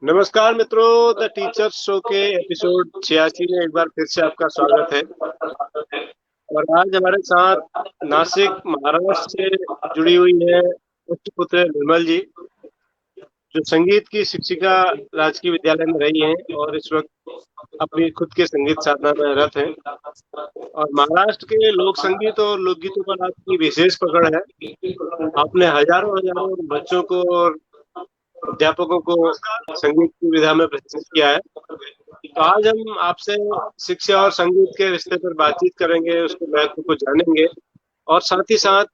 नमस्कार मित्रों, the teachers show के एपिसोड 86 में एक बार फिर से आपका स्वागत है। और आज हमारे साथ नासिक महाराष्ट्र से जुड़ी हुई है पुष्टपुत्र निर्मल जी, जो संगीत की शिक्षिका राजकीय विद्यालय में रही हैं और इस वक्त अपनी खुद के संगीत साधना में रत हैं। और महाराष्ट्र के लोक संगीत और लोकगीतों पर आपकी विशेष पकड़ है। आपने हजारों हजारों बच्चों को और अध्यापकों को संगीत की विधा में प्रशिक्षित किया है। तो आज हम आपसे शिक्षा और संगीत के रिश्ते पर बातचीत करेंगे, उसके महत्व को जानेंगे और साथ ही साथ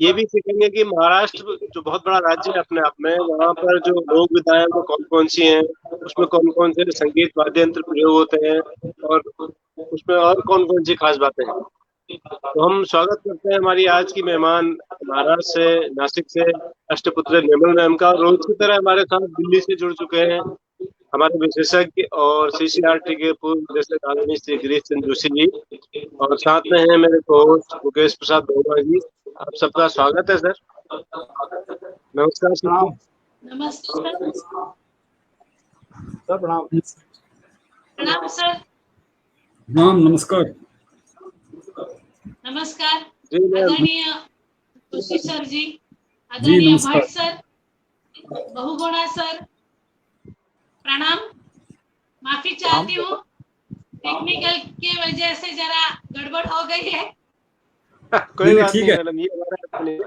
ये भी सीखेंगे कि महाराष्ट्र जो बहुत बड़ा राज्य है अपने आप में, वहाँ पर जो लोक विधाएं वो कौन कौन सी हैं, उसमें कौन कौन से संगीत वाद्य यंत्र प्रयोग होते हैं और उसमें और कौन कौन सी खास बातें हैं। तो हम स्वागत करते हैं हमारी आज की मेहमान महाराष्ट्र से, नासिक से अष्टपुत्र निर्मल मैम का। रोज की तरह हमारे साथ दिल्ली से जुड़ चुके हैं हमारे विशेषज्ञ और सीसीआरटी के पूर्व निदेशक आदरणीय श्री गिरीश चंद्र जोशी जी, और साथ में हैं मेरे होस्ट मुकेश प्रसाद बहुमा जी। आप सबका स्वागत है सर। नमस्कार सर। नमस्कार सर, प्रणाम। प्रणाम सर। नमस्कार। नमस्कार जी मैम। आदरणीय जोशी सर जी, आदरणीय भट्ट सर, बहुगुणा सर, प्रणाम। माफी चाहती हूँ, टेक्निकल की वजह से जरा गड़बड़ हो गई है। कोई बात नहीं मैडम, ये हमारे हाथ में नहीं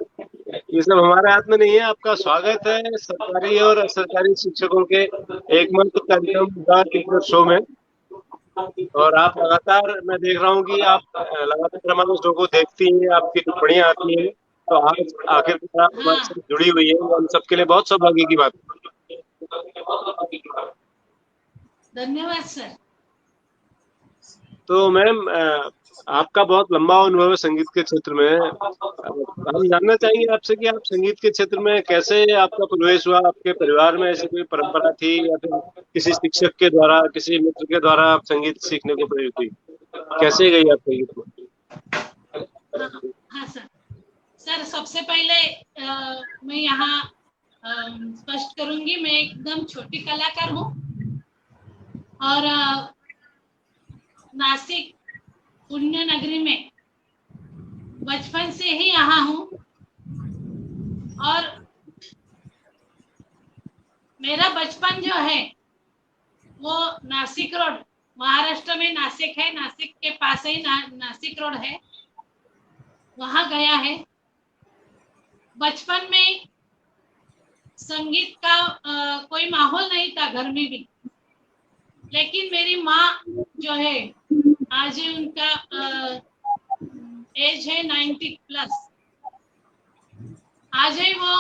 है, ये सब हमारे हाथ में नहीं है। आपका स्वागत है सरकारी और असरकारी शिक्षकों के एकमात्र कार्यक्रम द टीचर शो में। और आप लगातार, मैं देख रहा हूँ कि आप लगातार हमारे शो को देखती हैं, आपकी टिप्पणियां आती हैं। तो आज आखिरकार आप हमारे साथ जुड़ी हुई है, हम सबके लिए बहुत सौभाग्य की बात है। धन्यवाद सर। तो मैम, आपका बहुत लंबा अनुभव है संगीत के क्षेत्र में। हम जानना चाहेंगे आपसे कि आप संगीत के क्षेत्र में कैसे आपका प्रवेश हुआ। आपके परिवार में ऐसी कोई परंपरा थी या फिर किसी शिक्षक के द्वारा, किसी मित्र के द्वारा आप संगीत सीखने को प्रेरित हुई? कैसे गई आप संगीत में? हाँ सर। सर सबसे पहले मैं यहाँ स्पष्ट करूंगी, मैं एकदम छोटी कलाकार हूँ और नासिक पुण्य नगरी में बचपन से ही यहाँ हूँ। और मेरा बचपन जो है वो नासिक रोड, महाराष्ट्र में नासिक है, नासिक के पास ही नासिक रोड है, वहां गया है। बचपन में संगीत का कोई माहौल नहीं था घर में भी, लेकिन मेरी माँ जो है, आज उनका एज है 90+, आज ही वो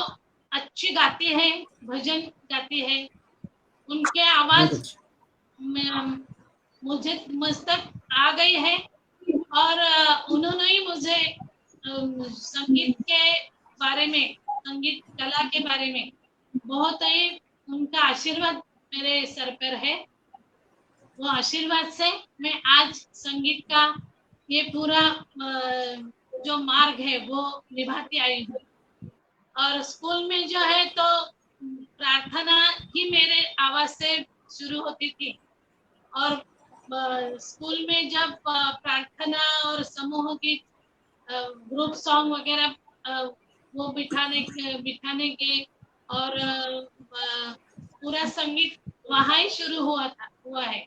अच्छी गाती है, भजन गाती है। उनके आवाज मुझे मुझ तक आ गई है और उन्होंने ही मुझे संगीत के बारे में, संगीत कला के बारे में बहुत ही, उनका आशीर्वाद मेरे सर पर है। वो आशीर्वाद से मैं आज संगीत का ये पूरा जो मार्ग है वो निभाती आई हूँ। और स्कूल में जो है तो प्रार्थना ही मेरे आवाज से शुरू होती थी। और स्कूल में जब प्रार्थना और समूह गीत, ग्रुप सॉन्ग वगैरह वो बिठाने के और पूरा संगीत वहाँ ही शुरू हुआ है।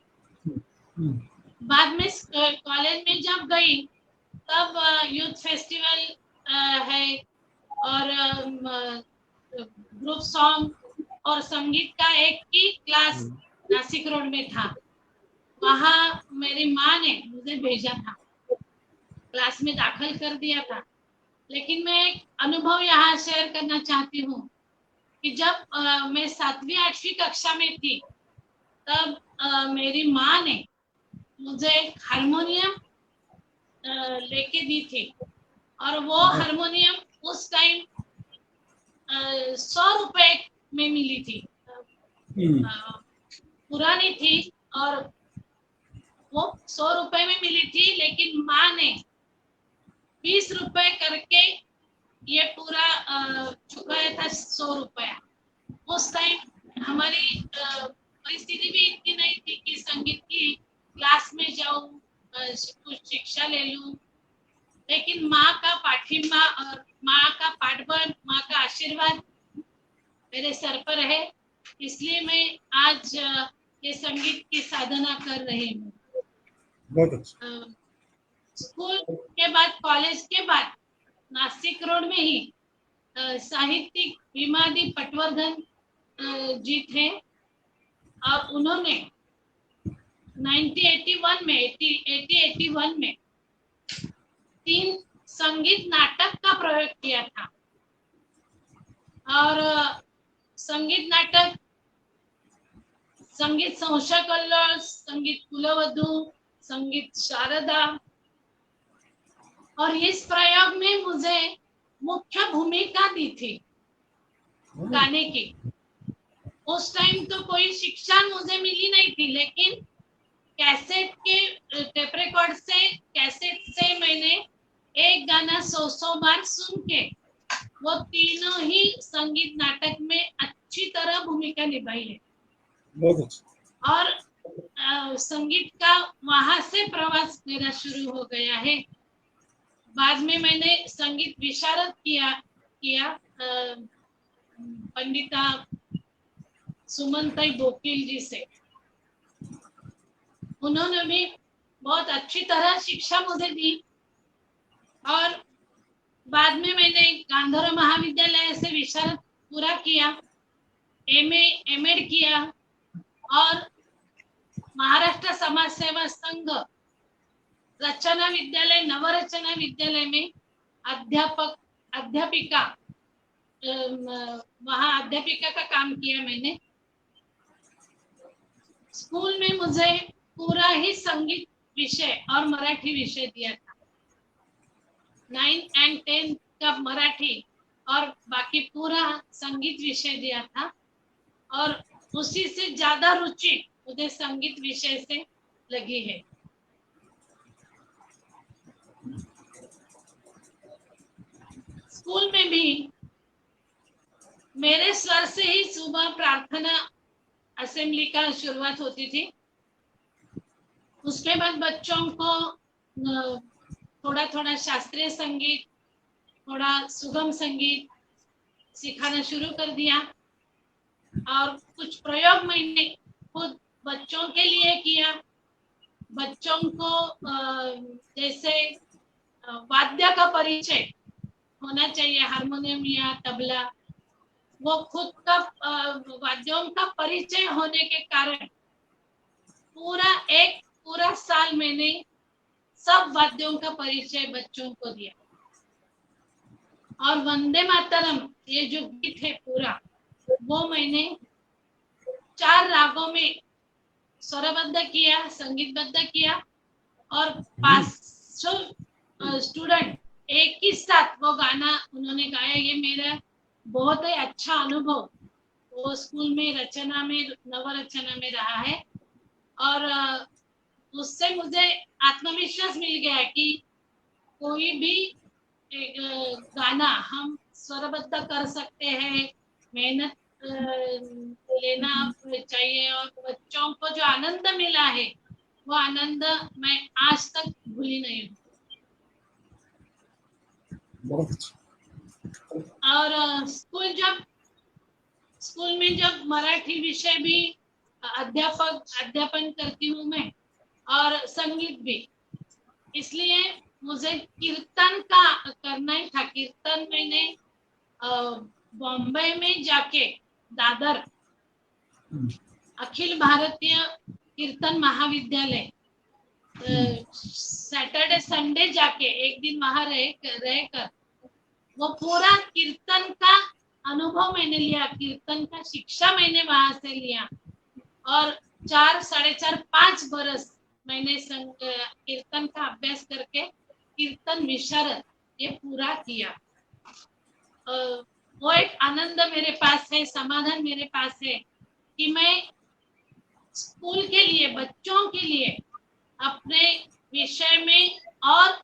बाद में कॉलेज में जब गई तब यूथ फेस्टिवल है और ग्रुप सॉन्ग और संगीत का एक ही क्लास नासिक रोड में था। वहाँ मेरी माँ ने मुझे भेजा था, क्लास में दाखिल कर दिया था। लेकिन मैं एक अनुभव यहाँ शेयर करना चाहती हूँ कि जब मैं 7वीं 8वीं कक्षा में थी तब मेरी माँ ने मुझे हारमोनियम लेके दी थी। और वो हारमोनियम उस टाइम 100 रुपए में मिली थी, पुरानी थी और वो 100 रुपए में मिली थी। लेकिन माँ ने 20 रुपए करके ये पूरा चुकाया था 100 रुपया। उस टाइम हमारी परिस्थिति भी इतनी नहीं थी कि संगीत की क्लास में जाऊं, कुछ शिक्षा ले लूं, लेकिन माँ का पाठिंबा और माँ का पाठबल, माँ का आशीर्वाद मेरे सर पर है, इसलिए मैं आज ये संगीत की साधना कर रही हूँ। बहुत अच्छा। स्कूल के बाद, कॉलेज के बाद नासिक रोड में ही साहित्यिक भीमादी पटवर्धन जी थे, और उन्होंने 1981 में 3 संगीत नाटक का प्रयोग किया था। और संगीत नाटक संगीत संशय कल्लोळ, संगीत कुलवधू, संगीत शारदा, और इस प्रयोग में मुझे मुख्य भूमिका दी थी गाने की। उस टाइम तो कोई शिक्षा मुझे मिली नहीं थी, लेकिन कैसेट के टेप रिकॉर्ड से, कैसेट से मैंने एक गाना 100 बार सुन के वो तीनों ही संगीत नाटक में अच्छी तरह भूमिका निभाई है। बहुत अच्छा। और संगीत का वहां से प्रवास मेरा शुरू हो गया है। बाद में मैंने संगीत विशारद किया पंडिता सुमनताई बोकील जी से। उन्होंने भी बहुत अच्छी तरह शिक्षा मुझे दी, और बाद में मैंने गांधर्व महाविद्यालय से विशारद पूरा किया, एमएड किया, और महाराष्ट्र समाज सेवा संघ रचना विद्यालय, नवरचना विद्यालय में अध्यापिका, वहाँ अध्यापिका का काम किया मैंने। स्कूल में मुझे पूरा ही संगीत विषय और मराठी विषय दिया था। 9th and 10th का मराठी और बाकी पूरा संगीत विषय दिया था, और उसी से ज्यादा रुचि मुझे संगीत विषय से लगी है। स्कूल में भी मेरे स्वर से ही सुबह प्रार्थना असेंबली का शुरुआत होती थी। उसके बाद बच्चों को थोड़ा थोड़ा शास्त्रीय संगीत, थोड़ा सुगम संगीत सिखाना शुरू कर दिया, और कुछ प्रयोग मैंने खुद बच्चों के लिए किया। बच्चों को जैसे वाद्य का परिचय होना चाहिए, हारमोनियम या तबला, वो खुद का वाद्यों का परिचय होने के कारण पूरा साल मैंने सब वाद्यों का परिचय बच्चों को दिया। और वंदे मातरम ये जो गीत है पूरा, वो मैंने 4 रागों में स्वरबद्ध किया, संगीतबद्ध किया, और 500 स्टूडेंट एक ही साथ वो गाना उन्होंने गाया। ये मेरा बहुत ही अच्छा अनुभव वो स्कूल में, रचना में, नवरचना में रहा है। और उससे मुझे आत्मविश्वास मिल गया कि कोई भी गाना हम स्वरबद्ध कर सकते हैं, मेहनत लेना चाहिए, और बच्चों को जो आनंद मिला है वो आनंद मैं आज तक भूली नहीं हूँ। और स्कूल में जब मराठी विषय भी अध्यापन करती हूँ मैं, और संगीत भी, इसलिए मुझे कीर्तन का करना ही था। कीर्तन मैंने बॉम्बे में जाके दादर अखिल भारतीय कीर्तन महाविद्यालय सैटरडे संडे जाके एक दिन वहां रहकर वो पूरा कीर्तन का अनुभव मैंने लिया, कीर्तन का शिक्षा मैंने वहां से लिया, और 4, 4.5, 5 बरस मैंने कीर्तन का अभ्यास करके कीर्तन विशारद ये पूरा किया। वो एक आनंद मेरे पास है, समाधान मेरे पास है कि मैं स्कूल के लिए, बच्चों के लिए अपने विषय में और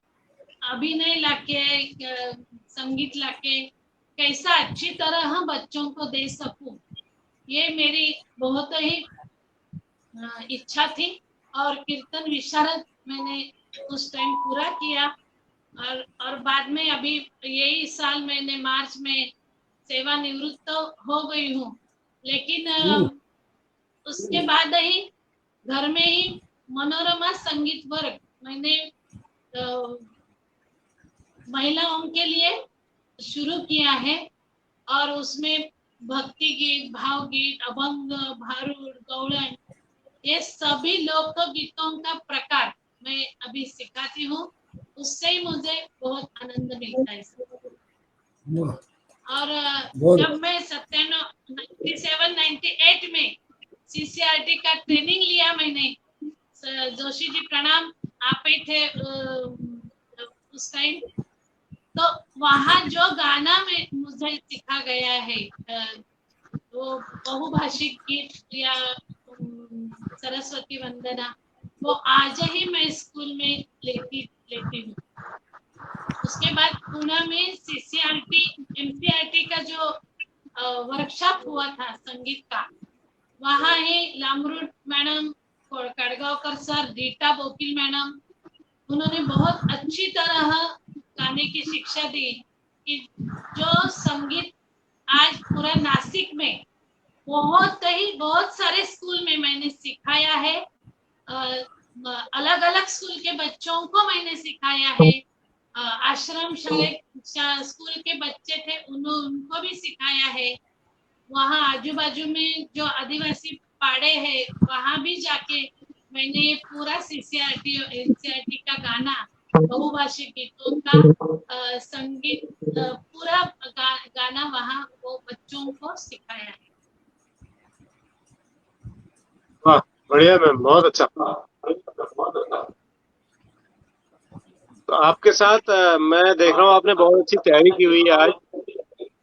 अभिनय लाके, संगीत लाके कैसा अच्छी तरह बच्चों को दे सकूं, ये मेरी बहुत ही इच्छा थी और कीर्तन विशारद मैंने उस टाइम पूरा किया और बाद में अभी यही साल मैंने मार्च में सेवानिवृत्त तो हो गई हूँ, लेकिन उसके बाद ही घर में ही मनोरमा संगीत वर्ग मैंने महिलाओं के लिए शुरू किया है और उसमें भक्ति गीत, भावगीत, अभंग, भारूड, गौड़न, ये सभी लोकगीतों का प्रकार मैं अभी सिखाती हूँ। उससे ही मुझे बहुत आनंद मिलता है। और जब मैं 97-98 में CCRT का ट्रेनिंग लिया मैंने, जोशी जी प्रणाम, आप ही थे उस टाइम, तो वहाँ जो गाना में मुझे सिखा गया है वो बहुभाषिक गीत या सरस्वती वंदना, वो आज ही मैं स्कूल में लेती हूँ। उसके बाद पुणे में MCRT का जो वर्कशॉप हुआ था संगीत का, वहाँ ही लामरूट madam, कड़गांवकर sir, Rita Bokil madam, उन्होंने बहुत अच्छी तरह गाने की शिक्षा दी कि जो संगीत आज पूरा नासिक में बहुत सारे स्कूल में मैंने सिखाया है, अलग अलग स्कूल के बच्चों को मैंने सिखाया है, आश्रम स्कूल के बच्चे थे उनको भी सिखाया है, वहाँ आजू बाजू में जो आदिवासी पाड़े हैं वहाँ भी जाके मैंने पूरा CCRT का गाना, बहुभाषिक गीतों का संगीत, पूरा गाना वहाँ वो बच्चों को सिखाया है। वाह, बढ़िया मैम, बहुत अच्छा। तो आपके साथ मैं देख रहा हूँ आपने बहुत अच्छी तैयारी की हुई है आज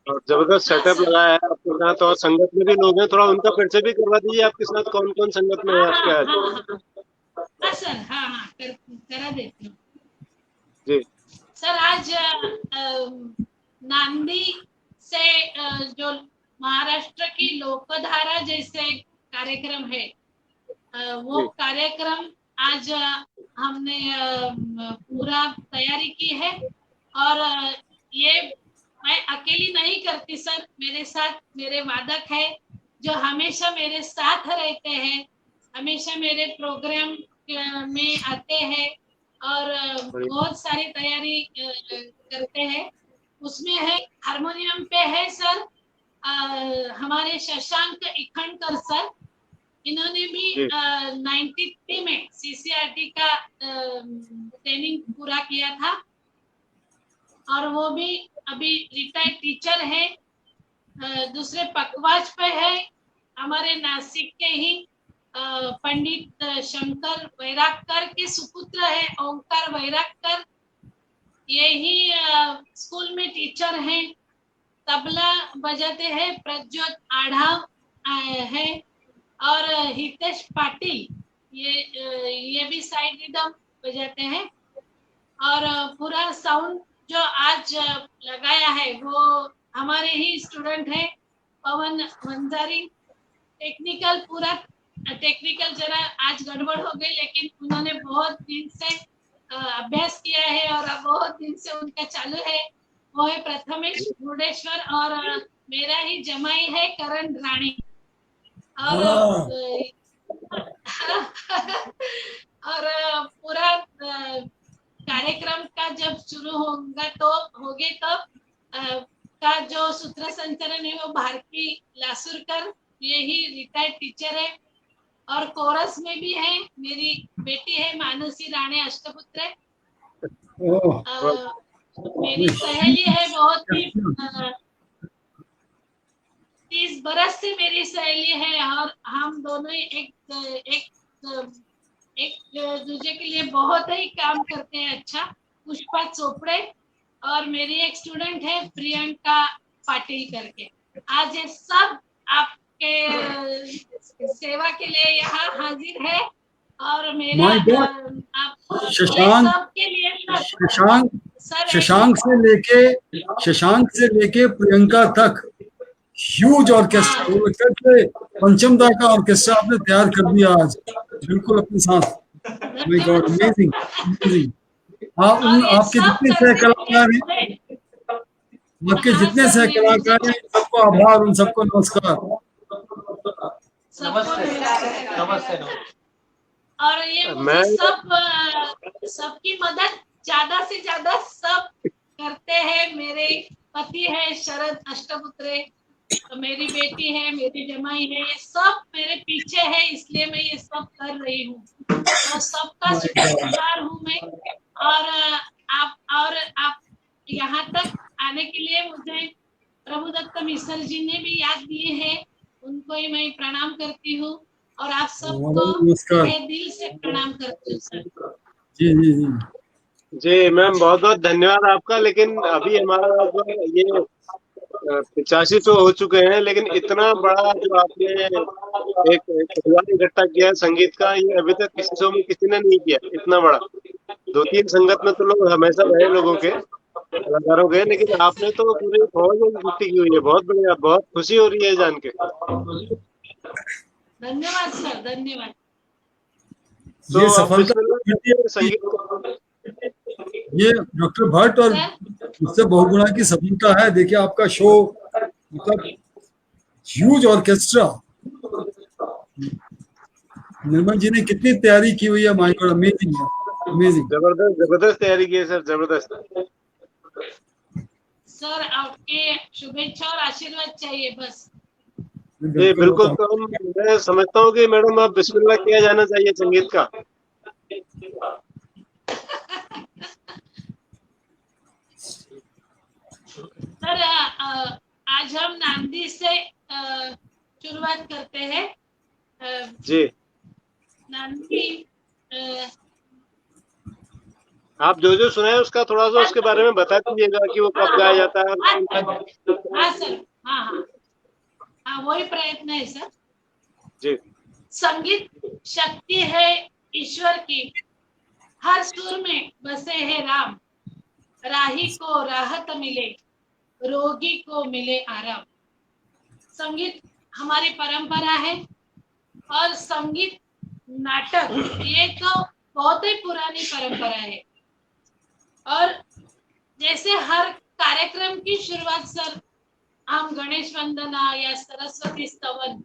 और जबरदस्त सेटअप लगाया है आपके साथ, और संगत में भी लोग हैं, थोड़ा उनका परिचय भी करवा दीजिए। आपके साथ कौन कौन संगत में है आपके आज? सर हाँ करा देती हूँ जी सर। आज नांदी से जो महाराष्ट्र की लोकधारा जैसे कार्यक्रम है, वो कार्यक्रम आज हमने पूरा तैयारी की है और ये मैं अकेली नहीं करती सर, मेरे साथ मेरे वादक है जो हमेशा मेरे साथ रहते हैं, हमेशा मेरे प्रोग्राम में आते हैं और बहुत सारी तैयारी करते हैं। उसमें है हारमोनियम पे है सर हमारे शशांक इखनकर सर, इन्होंने भी 93 में CCRT का ट्रेनिंग पूरा किया था और वो भी अभी रिटायर्ड टीचर है। दूसरे पकवाज पे है हमारे नासिक के ही पंडित शंकर वैरागकर के सुपुत्र है ओंकार वैरागकर, ये ही स्कूल में टीचर हैं। तबला बजाते हैं प्रज्योत आढ़ाव है और हितेश पाटिल, ये भी साइड रिदम बजाते हैं और पूरा साउंड जो आज लगाया है वो हमारे ही स्टूडेंट है पवन वंजारी। टेक्निकल जरा आज गड़बड़ हो गई, लेकिन उन्होंने बहुत दिन से अभ्यास किया है और अब बहुत दिन से उनका चालू है। वो है प्रथमेश मुर्डेश्वर और मेरा ही जमाई है करण राणी। और और पूरा कार्यक्रम का जब शुरू होगा तो का जो सूत्र संचलन है वो भारती लासुरकर, यही रिटायर्ड टीचर है और कोरस में भी है मेरी बेटी है मानसी राणे अष्टपुत्र। मेरी सहेली है बहुत ही 30 बरस से मेरी सहेली है और हम दोनों एक दूसरे के लिए बहुत ही काम करते हैं। अच्छा, पुष्पा चोपड़े और मेरी एक स्टूडेंट है प्रियंका पाटिल करके। आज ये सब आपके सेवा के लिए यहाँ हाजिर है और मेरा आप सब के लिए शशांक से लेके प्रियंका तक ह्यूज ऑर्केस्ट्रा, वो कैसे पंचम दा का ऑर्केस्ट्रा आपने तैयार कर दिया आज, बिल्कुल अपने साथ। My God, amazing amazing. हाँ, और उन ये आपके सब जितने करने सह के कलाकार हैं, लिए आपके हाँ जितने सर, सह मैं मुझे कलाकार हैं, सबको आभार, उन सबको नमस्कार। सबको नमस्ते। और ये मुझे मैं सबकी मदद ज्यादा से ज्यादा सब करते हैं। मेरे पति है शरद अष्टपुत्रे, मेरी बेटी है, मेरी जमाई है, ये सब मेरे पीछे है, इसलिए मैं ये सब कर रही हूँ। तो सबका शुक्रगुजार हूँ मैं। और आप यहाँ तक आने के लिए मुझे प्रभुदत्त मिश्र जी ने भी याद दिए हैं, उनको ही मैं प्रणाम करती हूँ। और आप सबको नमस्कार तहे दिल से प्रणाम करती हूँ सर। जी जी जी। जी मैम, बहुत बहुत धन्यवाद आपका। लेकिन अभी हमारा जो ये 85 शो हो चुके हैं, लेकिन इतना बड़ा जो आपने एक परिवार इकट्ठा किया है संगीत का, ये अभी तक किसी शो में किसी ने नहीं किया इतना बड़ा। 2-3 संगत में तो लोग हमेशा रहे लोगों के, कलाकारों के, लेकिन आपने तो पूरी फौज इकट्ठी की हुई है। बहुत बढ़िया, बहुत खुशी हो रही है जान के। धन्यवाद सर, धन्यवाद। तो ये अब सफलता बिस्मिल्लाह करते हैं संगीत। ये डॉक्टर भट्ट और उससे बहुगुणा की सफलता है। देखिए आपका शो, मतलब ह्यूज ऑर्केस्ट्रा, निर्मल जी ने कितनी तैयारी की हुई है, माय गॉड, अमेजिंग है, अमेजिंग। जबरदस्त जबरदस्त तैयारी की है सर, जबरदस्त। सर आपके शुभेच्छा और आशीर्वाद चाहिए बस। जी बिल्कुल। तो मैं समझता हूँ कि मैडम अब बिस्मिल्लाह किया जाना चाहिए संगीत का। सर आज हम नांदी से शुरुआत करते हैं। जी नांदी आप जो जो सुना है उसका थोड़ा सा उसके बारे में बता दीजिएगा कि वो कब गाया जाता है। हाँ सर, हाँ हाँ हाँ, वही प्रयत्न है सर। जी। संगीत शक्ति है ईश्वर की, हर सुर में बसे है राम, राही को राहत मिले, रोगी को मिले आराम। संगीत हमारी परंपरा है, और संगीत नाटक ये तो बहुत ही पुरानी परंपरा है। और जैसे हर कार्यक्रम की शुरुआत सर हम गणेश वंदना या सरस्वती स्तवन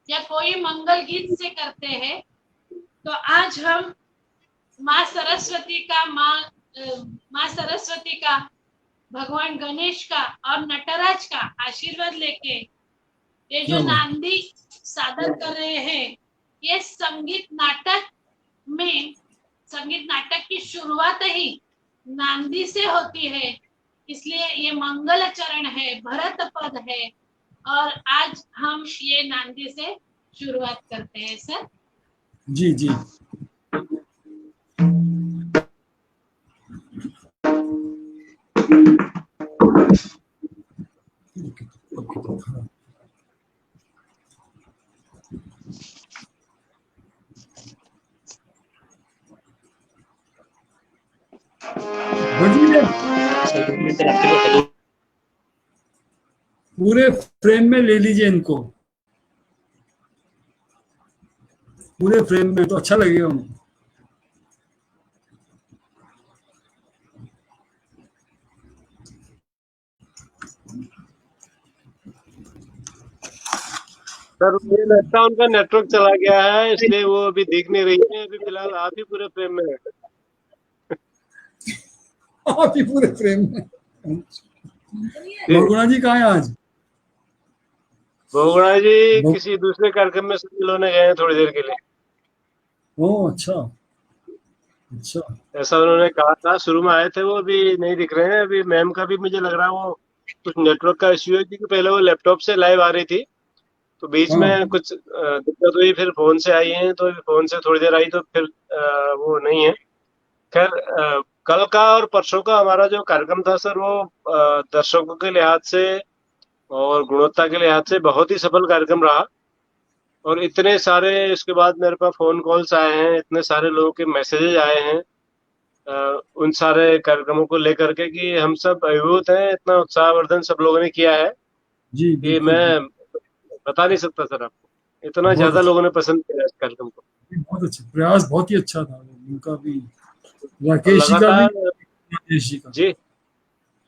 या कोई मंगल गीत से करते हैं, तो आज हम माँ सरस्वती का, भगवान गणेश का और नटराज का आशीर्वाद लेके ये जो नांदी सादर कर रहे हैं, ये संगीत नाटक की शुरुआत ही नांदी से होती है, इसलिए ये मंगल चरण है, भरत पद है। और आज हम ये नांदी से शुरुआत करते हैं सर। जी जी। पूरे फ्रेम में ले लीजिए इनको, पूरे फ्रेम में तो अच्छा लगेगा उनको। सर मुझे लगता है उनका नेटवर्क चला गया है, इसलिए वो अभी दिख नहीं रही है। अभी फिलहाल आप ही पूरे फ्रेम में है। आप ही पूरे फ्रेम में। बहुगुणा जी कहाँ है आज? बहुगुणा जी किसी दूसरे कार्यक्रम में शामिल होने गए हैं थोड़ी देर के लिए। ओह अच्छा अच्छा। ऐसा उन्होंने कहा था, शुरू में आए थे वो, अभी नहीं दिख रहे हैं। अभी मैम का भी मुझे लग रहा है वो कुछ नेटवर्क का इश्यू है, क्योंकि पहले वो लैपटॉप से लाइव आ रही थी, तो बीच में कुछ दिक्कत हुई, फिर फोन से आई है, तो फोन से थोड़ी देर आई, तो फिर वो नहीं है। खैर कल का और परसों का हमारा जो कार्यक्रम था सर, वो दर्शकों के लिहाज से और गुणवत्ता के लिहाज से बहुत ही सफल कार्यक्रम रहा। और इतने सारे इसके बाद मेरे पास फोन कॉल्स आए हैं, इतने सारे लोगों के मैसेजेस आए हैं उन सारे कार्यक्रमों को लेकर के, कि हम सब अभिभूत हैं, इतना उत्साहवर्धन सब लोगों ने किया है। जी कि बिल्कुल मैं बता नहीं सकता सर आपको, इतना बहुत ज्यादा अच्छा, लोगों ने पसंद किया इस कार्यक्रम को। बहुत अच्छा प्रयास, बहुत ही अच्छा था उनका भी, और राकेश जी का भी, लगातार। राजेश जी का भी, जी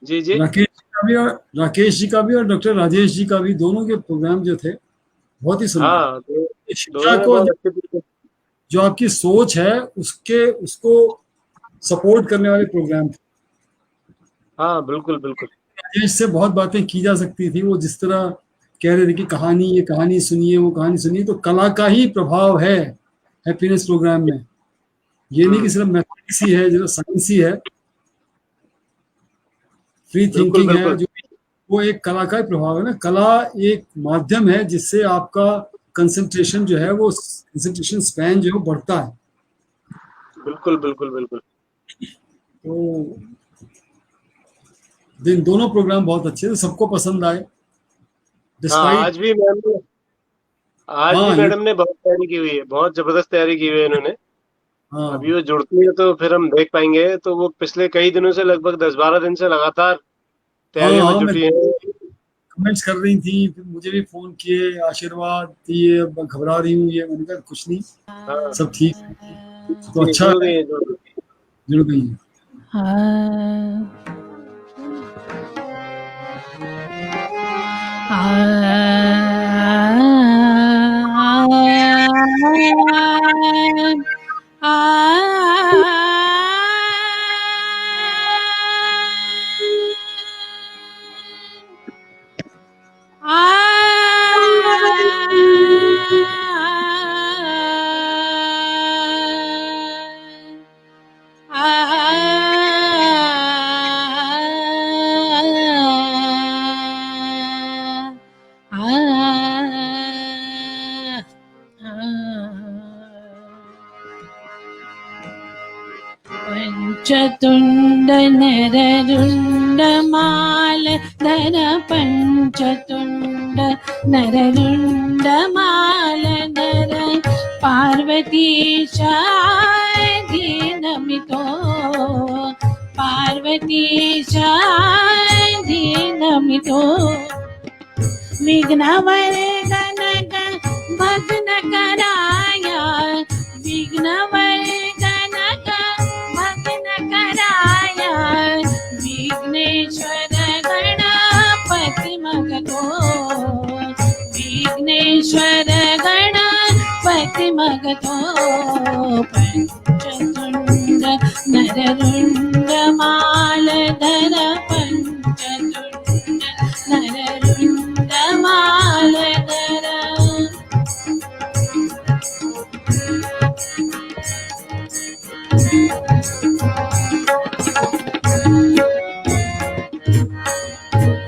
जी जी। राकेश जी का भी, और राकेश जी का भी और डॉक्टर राजेश जी का भी, दोनों के प्रोग्राम जो थे बहुत ही सुंदर। हाँ, ये शिक्षा दोनों ने को, बहुत अच्छे तरीके। जो आपकी सोच है उसके, उसको सपोर्ट करने वाले प्रोग्राम थे। हाँ बिल्कुल बिल्कुल। राजेश से बहुत बातें की जा सकती थी, वो जिस तरह कह रहे थे कि कहानी, ये कहानी सुनिए, वो कहानी सुनिए, तो कला का ही प्रभाव है हैप्पीनेस प्रोग्राम में। ये नहीं कि हम्म। सिर्फ मैथमेटिक्स ही है, जो साइंस ही है, फ्री बिल्कुल थिंकिंग है, बिल्कुल जो वो एक कला का ही प्रभाव है ना। कला एक माध्यम है जिससे आपका कंसंट्रेशन जो है, वो कंसंट्रेशन स्पैन जो है वो बढ़ता है। बिल्कुल बिल्कुल बिल्कुल। तो दिन दोनों प्रोग्राम बहुत अच्छे थे, सबको पसंद आए हाँ, डिस्पाइट। आज भी हाँ ये, मैडम ने बहुत तैयारी की हुई है, बहुत जबरदस्त तैयारी की हुई है इन्होंने। अभी हाँ वो जुड़ती है तो फिर हम देख पाएंगे, तो वो पिछले कई दिनों से, लगभग 10-12 दिन से लगातार हाँ तैयारियों में हाँ, मैं जुटी है। कमेंट्स कर रही थी, फिर मुझे भी फोन किए, आशीर्वाद दिए, अब घबरा रही हूँ, ये मैंने कहा कुछ नहीं, हाँ सब ठीक है। तो जी, अच्छा जुड़ है, गई है, जुड़ गई। जुड़ गई है। पंचतुंड नररुंड मालधर पंचतुंड नररुंड मालधर पार्वतीशाय धीनमितो पार्वतीशाय धीनमितो विघ्नवर्धनक भग्न कराया विघ्नवर्धनक भग्न कराया विघ्नेश्वर गणपति मगतो विघ्नेश्वर गणपति मगतो पंचतुंड नररुंड मालधर पंचतुंड नररुंड मालधर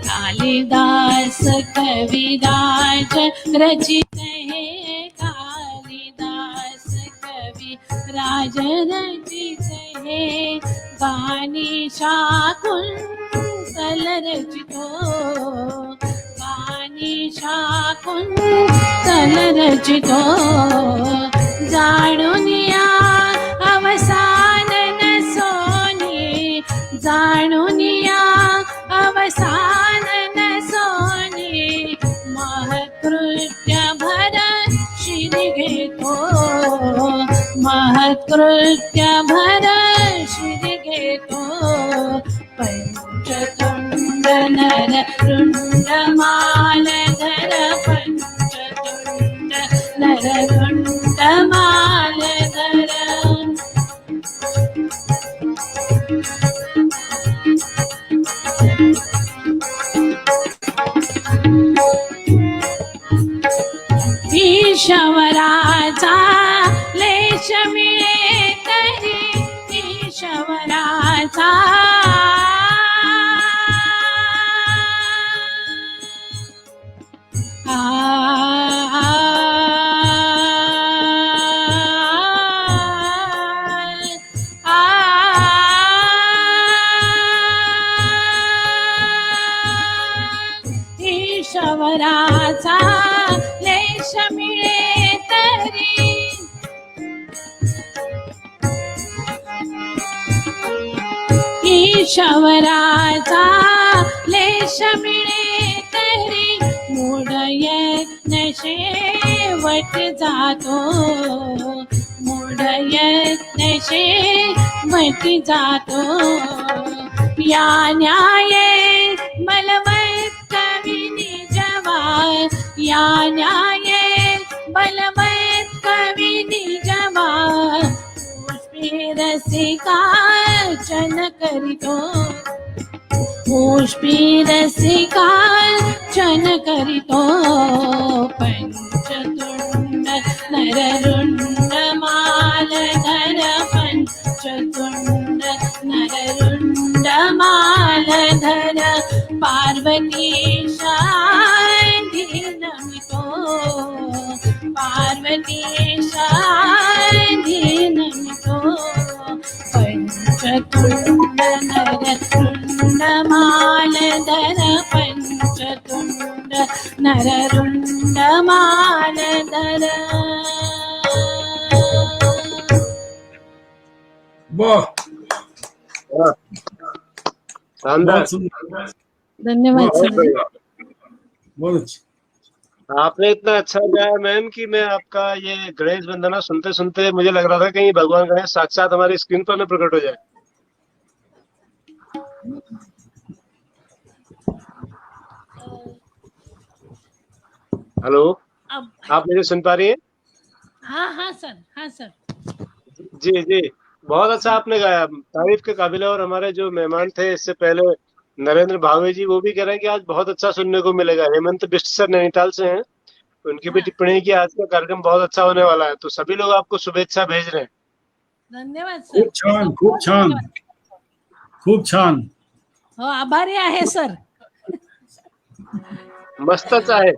कालिदास कविराज रचित है कालिदास कविराज रचित है गानी शाकुंतल रचितो गानी शाकुंतल रचितो जाणुनिया अवसान न सोनी जाणुनिया अवसान न सोनी महत्कृत्य भर श्री घेतो महत्कृत्य भर श्री घेतो पंचतुंड नर रुंड मालधर पंचतुंड नर रुंड मालधर ईशवराचा लेश मिळे तरी ईशवराचा ईशवराचा लेश मिळे तरी ईशवराचा लेश मिळे तरी शेवट जातो, मूढ यत्न शेवट जातो. या न्याये बलवत कवी निजवा, या न्याये बलवत कवी निजवा. पुष्पी रसिकार्चन करितो, पुष्पी रसिकार्चन करितो. पंचतुंड नररुंड मालधर, पंचतुंड नररुंड मालधर. पार्वतीशा नमितो, पार्वतीशा नमितो. पंचतुंड नररुंड मालधर, पंचतुंड नररुंड मालधर. वाह, शानदार। बहुत सुंदर, धन्यवाद बहुत सर. बढ़िया। बहुत अच्छा. आपने इतना अच्छा गाया मैम कि मैं आपका ये गणेश वंदना सुनते सुनते मुझे लग रहा था कहीं भगवान गणेश साक्षात हमारी स्क्रीन पर न प्रकट हो जाए। हेलो, अब आप मुझे सुन पा रही हैं? हाँ हाँ सर, हाँ सर. जी जी, बहुत अच्छा आपने गाया, तारीफ के काबिल है। और हमारे जो मेहमान थे इससे पहले नरेंद्र भावे जी, वो भी कह रहे हैं कि आज बहुत अच्छा सुनने को मिलेगा। हेमंत बिष्ट सर नैनीताल से हैं, उनकी भी हाँ. टिप्पणी है कि आज का कार्यक्रम बहुत अच्छा होने वाला है। तो सभी लोग आपको शुभेच्छा भेज रहे हैं। धन्यवाद सर. खूप छान, खूप छान, खूप छान. हो, आभारी आहे सर. मस्तच आहे.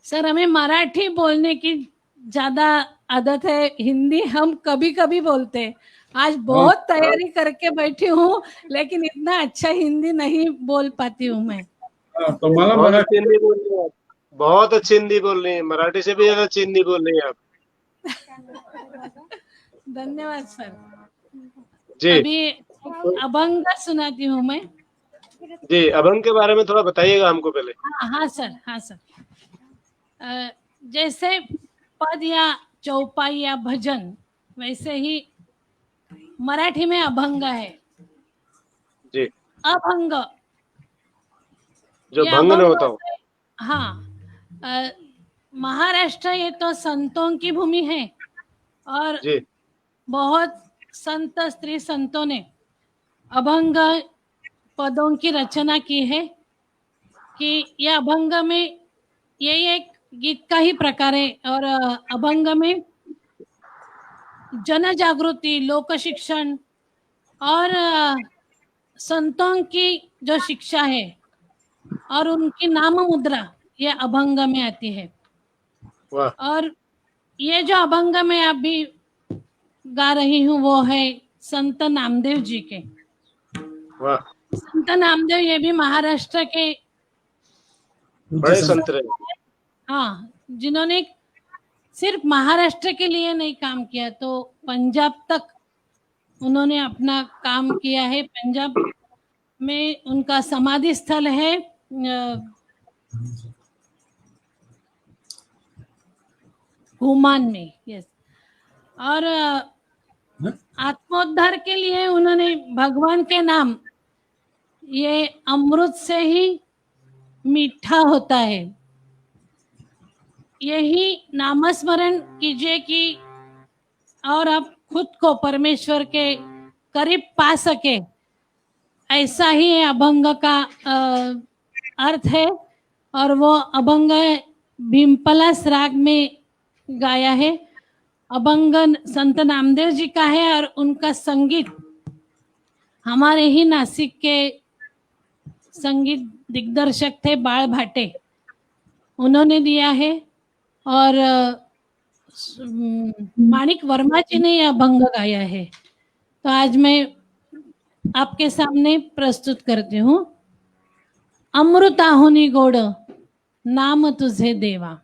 सर हमें मराठी बोलने की ज्यादा आदत है, हिंदी हम कभी कभी बोलते हैं. आज बहुत तैयारी करके बैठी हूँ, लेकिन इतना अच्छा हिंदी नहीं बोल पाती हूँ मैं. हाँ, तो मला बहुत अच्छी मराठी हिंदी बोल रही हैं आप, बहुत अच्छी हिंदी बोल रही हैं, मराठी से भी ज्यादा अच्छी हिंदी बोल रही हैं आप। धन्यवाद सर. जी अभी अभंग सुनाती हूँ मैं. जी, अभंग के बारे में थोड़ा बताइएगा हमको पहले। हाँ हाँ सर, हाँ सर. जैसे पद या चौपाई या भजन, वैसे ही मराठी में अभंग है. जी, अभंग जो ये भंग न अभंग होता हो। हाँ. महाराष्ट्र ये तो संतों की भूमि है, और जी बहुत संत स्त्री संतों ने अभंग पदों की रचना की है. कि यह अभंग में ये एक गीत का ही प्रकार है, और अभंग में जन जागृति, लोक शिक्षण और संतों की जो शिक्षा है और उनकी नाम मुद्रा, ये अभंग में आती है. वाह, और ये जो अभंग में अभी गा रही हूँ वो है संत नामदेव जी के. वाह, संत नामदेव ये भी महाराष्ट्र के बड़े संत रहे। हाँ, जिन्होंने सिर्फ महाराष्ट्र के लिए नहीं काम किया, तो पंजाब तक उन्होंने अपना काम किया है. पंजाब में उनका समाधि स्थल है घुमान में. यस. और आत्मोद्धार के लिए उन्होंने भगवान के नाम, ये अमृत से ही मीठा होता है, यही नामस्मरण कीजिए कि और आप खुद को परमेश्वर के करीब पा सके. ऐसा ही अभंग का अर्थ है. और वो अभंग भीमपलास राग में गाया है. अभंग संत नामदेव जी का है, और उनका संगीत हमारे ही नासिक के संगीत दिग्दर्शक थे बाळ भाटे, उन्होंने दिया है. और माणिक वर्मा जी ने यह अभंग गाया है. तो आज मैं आपके सामने प्रस्तुत करती हूँ. अमृताहुनी गोड नाम तुझे देवा.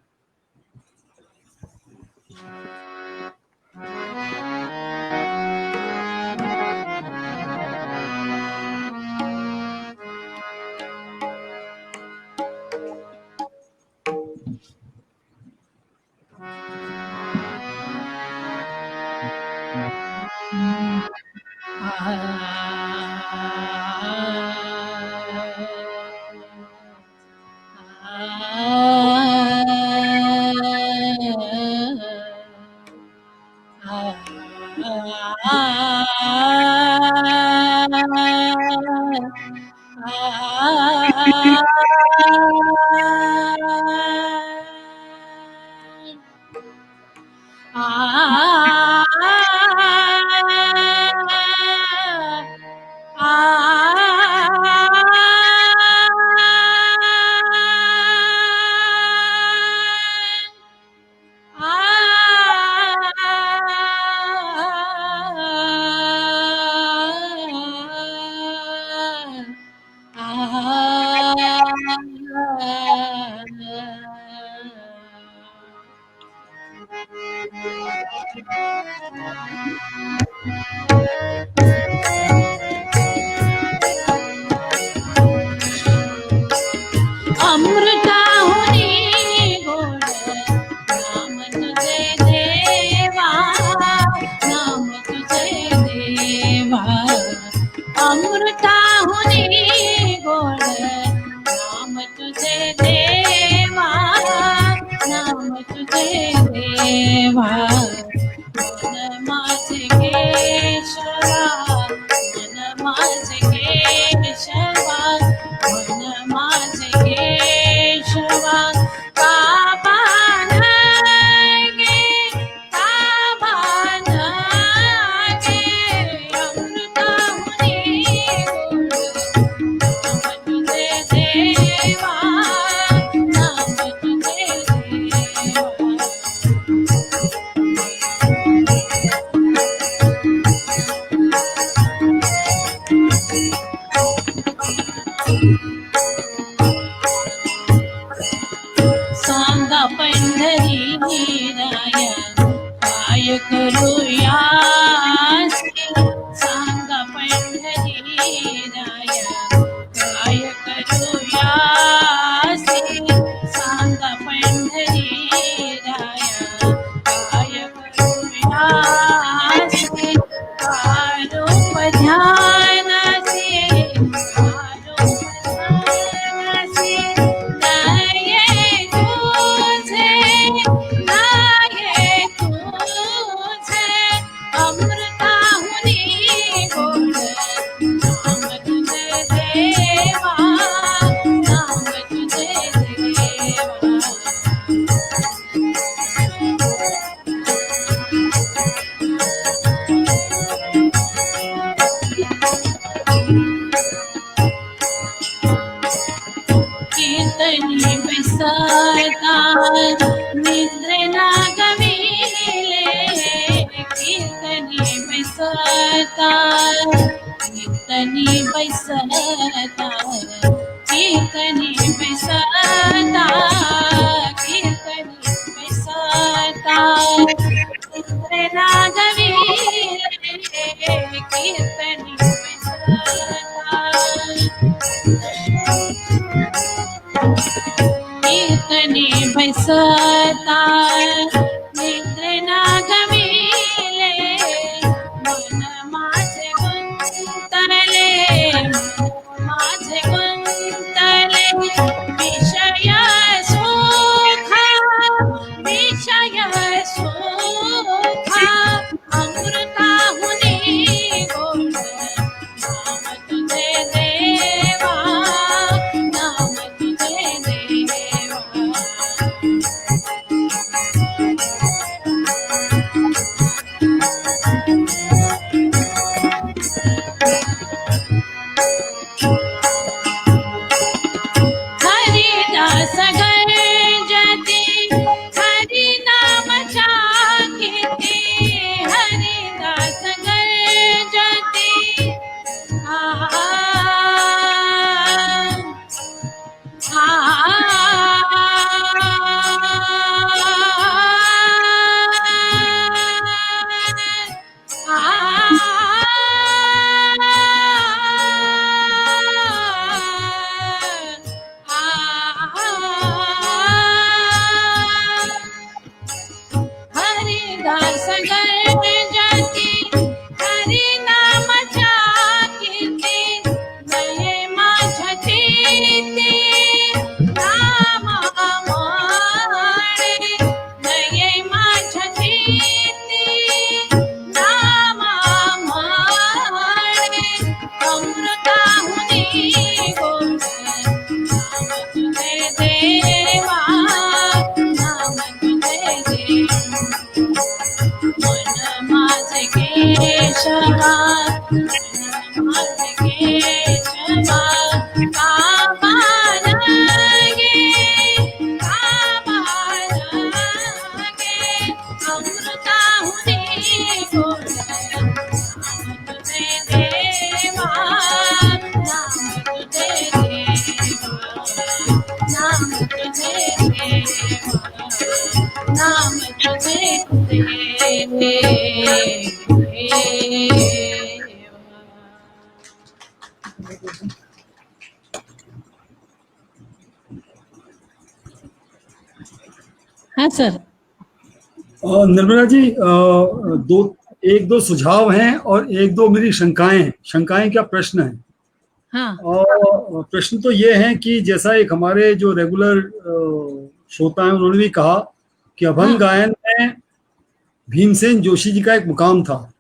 अमृताहुनी गोड नाम तुझे देवा, नाम तुझे देवा. अमृताहुनी गोड नाम तुझे देवा, नाम तुझे देवा. मन माझे केशवा, मन माझे केशवा, मन माझे केशवा. बाबा नागे, बाबा नागे. अमृताहुनी गोड नाम तुझे देवा, नाम तुझे देवा. सांगा पंढरी राया काय करूया, सांगा पंढरी राया काय करूया, सांगा पंढरी राया काय करूया. आरोप ध्यानाचे, आरोप ध्यानाचे. नाये तुझे, नाये तुझे. अमृताहुनी गोड नाम तुझे देवा, नाम तुझे देवा. कीर्तनी विसरता निद्रेना गविले, कीर्तनी विसरता, कीर्तनी विसरता, कीर्तनी विसरता, कीर्तनी विसरता. निद्रेना गविले, कीर्तनी विसरता. कीर्तनी बैसता निद्रेना गविले, मन माझे गुंतले, मन माझे गुंतले. विषय सुखा, विषय सुखा. अमृताहुनी गोड नाम तुझे देवा, नाम तुझे देवा. कामा लगे, कामा लगे, अमृताहुति बोल नाम तुझे देवा, नाम तुझे देवा, नाम तुझे देवा, नाम तुझे देवा। हाँ सर। निर्मला जी, एक दो सुझाव हैं और एक दो मेरी शंकाएं हैं। शंकाएं क्या, प्रश्न है। हाँ और प्रश्न तो ये है कि जैसा एक हमारे जो रेगुलर श्रोता हैं उन्होंने भी कहा कि अभंग गायन में भीमसेन जोशी जी का एक मुकाम था।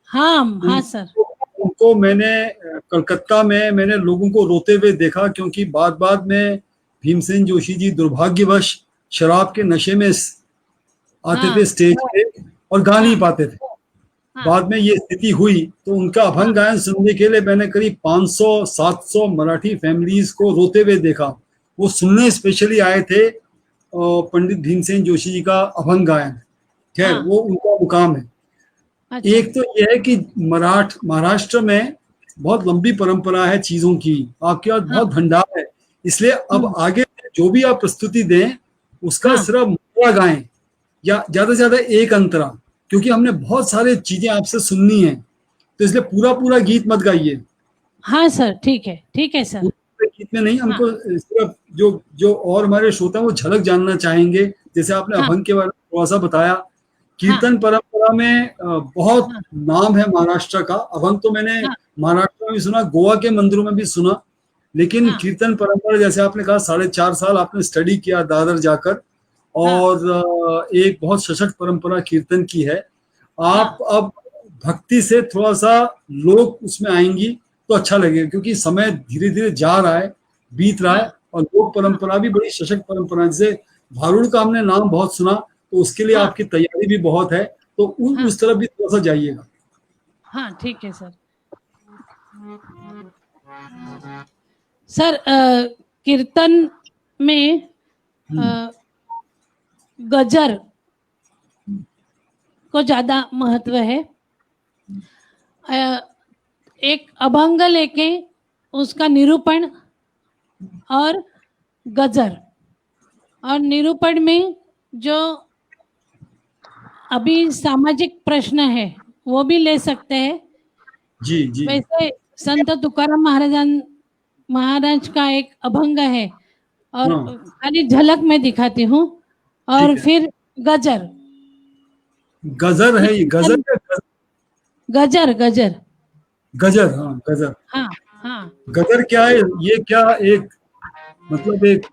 हाँ हाँ सर। उनको मैंने कलकत्ता में मैंने लोगों को रोते हुए देखा, क्योंकि बाद में भीमसेन जोशी जी दुर्भाग्यवश शराब के नशे में आते थे स्टेज पे और गा नहीं पाते थे। बाद में ये स्थिति हुई तो उनका अभंग गायन सुनने के लिए मैंने करीब 500-700 मराठी फैमिलीज को रोते हुए देखा। वो सुनने स्पेशली आए थे पंडित भीमसेन जोशी जी का अभंग गायन। खैर वो उनका मुकाम है। अच्छा। एक तो यह है कि महाराष्ट्र में बहुत लंबी परंपरा है चीजों की, आपके पास बहुत भंडार है, इसलिए अब आगे जो भी आप प्रस्तुति दें उसका सिर्फ मुद्रा गाएं या ज्यादा से ज्यादा एक अंतरा, क्योंकि हमने बहुत सारे चीजें आपसे सुननी है, तो इसलिए पूरा गीत मत गाइए। हाँ सर, ठीक है सर। गीत में नहीं, हमको सिर्फ जो और हमारे श्रोता वो झलक जानना चाहेंगे। जैसे आपने अभंग के बारे में थोड़ा सा बताया, कीर्तन परंपरा में बहुत नाम है महाराष्ट्र का। अभंग तो मैंने महाराष्ट्र में भी सुना, गोवा के मंदिरों में भी सुना, लेकिन कीर्तन परंपरा जैसे आपने कहा 4.5 साल आपने स्टडी किया दादर जाकर, और एक बहुत सशक्त परंपरा कीर्तन की है। आप अब भक्ति से थोड़ा सा लोग उसमें आएंगी तो अच्छा लगेगा, क्योंकि समय धीरे धीरे जा रहा है, बीत रहा है, और लोक परंपरा भी बड़ी सशक्त परंपरा है। जैसे भारुड़ का हमने नाम बहुत सुना, तो उसके लिए आपकी तैयारी भी बहुत है, तो उस तरफ भी थोड़ा सा जाइएगा। हाँ ठीक है सर। सर कीर्तन में गजर को ज्यादा महत्व है। एक अभंग लेके उसका निरूपण और गजर, और निरूपण में जो अभी सामाजिक प्रश्न है वो भी ले सकते हैं। जी। वैसे संत तुकाराम महाराज का एक अभंग है, और खाली झलक में दिखाती हूँ। और फिर गजर है ये, गजर हाँ गजर क्या है ये? क्या एक मतलब एक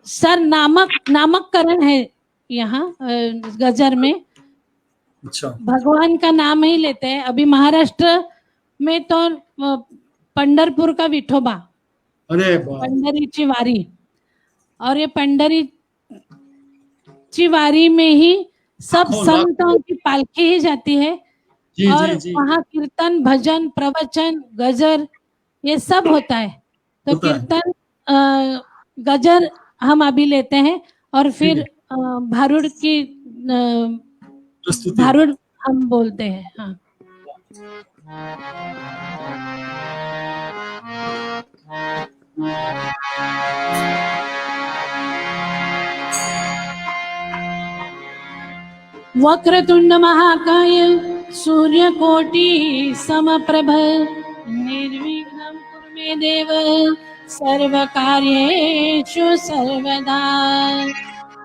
सर नामकरण है यहाँ गजर में। अच्छा, भगवान का नाम ही लेते हैं। अभी महाराष्ट्र में तो पंढरपुर का विठोबा, अरे पंढरीची वारी, और ये पंढरीची वारी में ही सब संतों की पालकी ही जाती है। और वहाँ कीर्तन, भजन, प्रवचन, गजर ये सब होता है। तो कीर्तन गजर हम अभी लेते हैं, और फिर भारुड़ की भारुड़ हम बोलते हैं। हाँ वक्रतुंड महाकाय सूर्यकोटि समप्रभ निर्विघ्नं कुरु मे देव सर्वकार्येषु सर्वदा।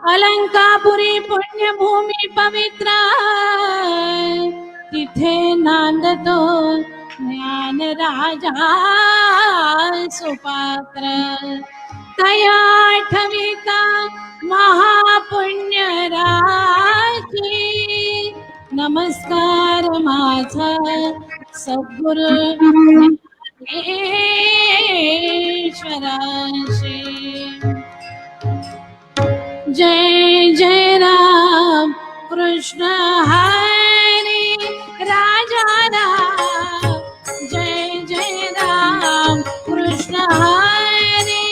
अलंकापुरी पुण्यभूमी पवित्र तिथे नांदतो ज्ञान राजा सुपात्र। तया आठविता महापुण्य राशी नमस्कार माझा सद्गुरु ज्ञानेश्वराशी। जय जय राम कृष्ण हरे राजा राम, जय जय राम कृष्ण हरे,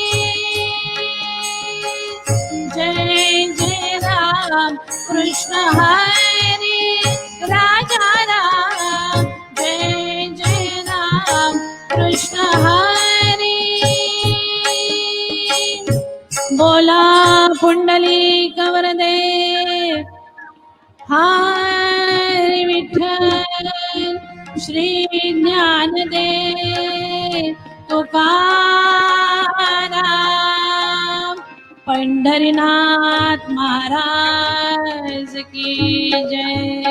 जय जय राम कृष्ण हरे, राजा राम जय जय राम कृष्ण हरे। बोला पुंडलिक वरदे हरे विठ्ठल, श्री ज्ञानदेव तुकाराम, पंढरीनाथ महाराज की जय।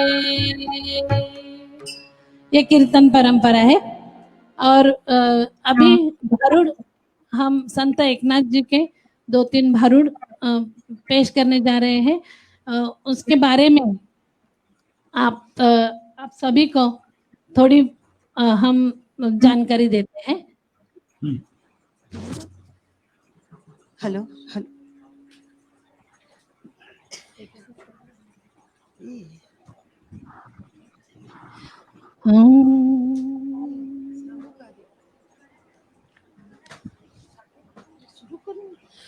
ये कीर्तन परंपरा है। और अभी भारुड़ हम संत एकनाथ जी के 2-3 भारुड़ पेश करने जा रहे हैं। उसके बारे में आप सभी को थोड़ी हम जानकारी देते हैं। Hello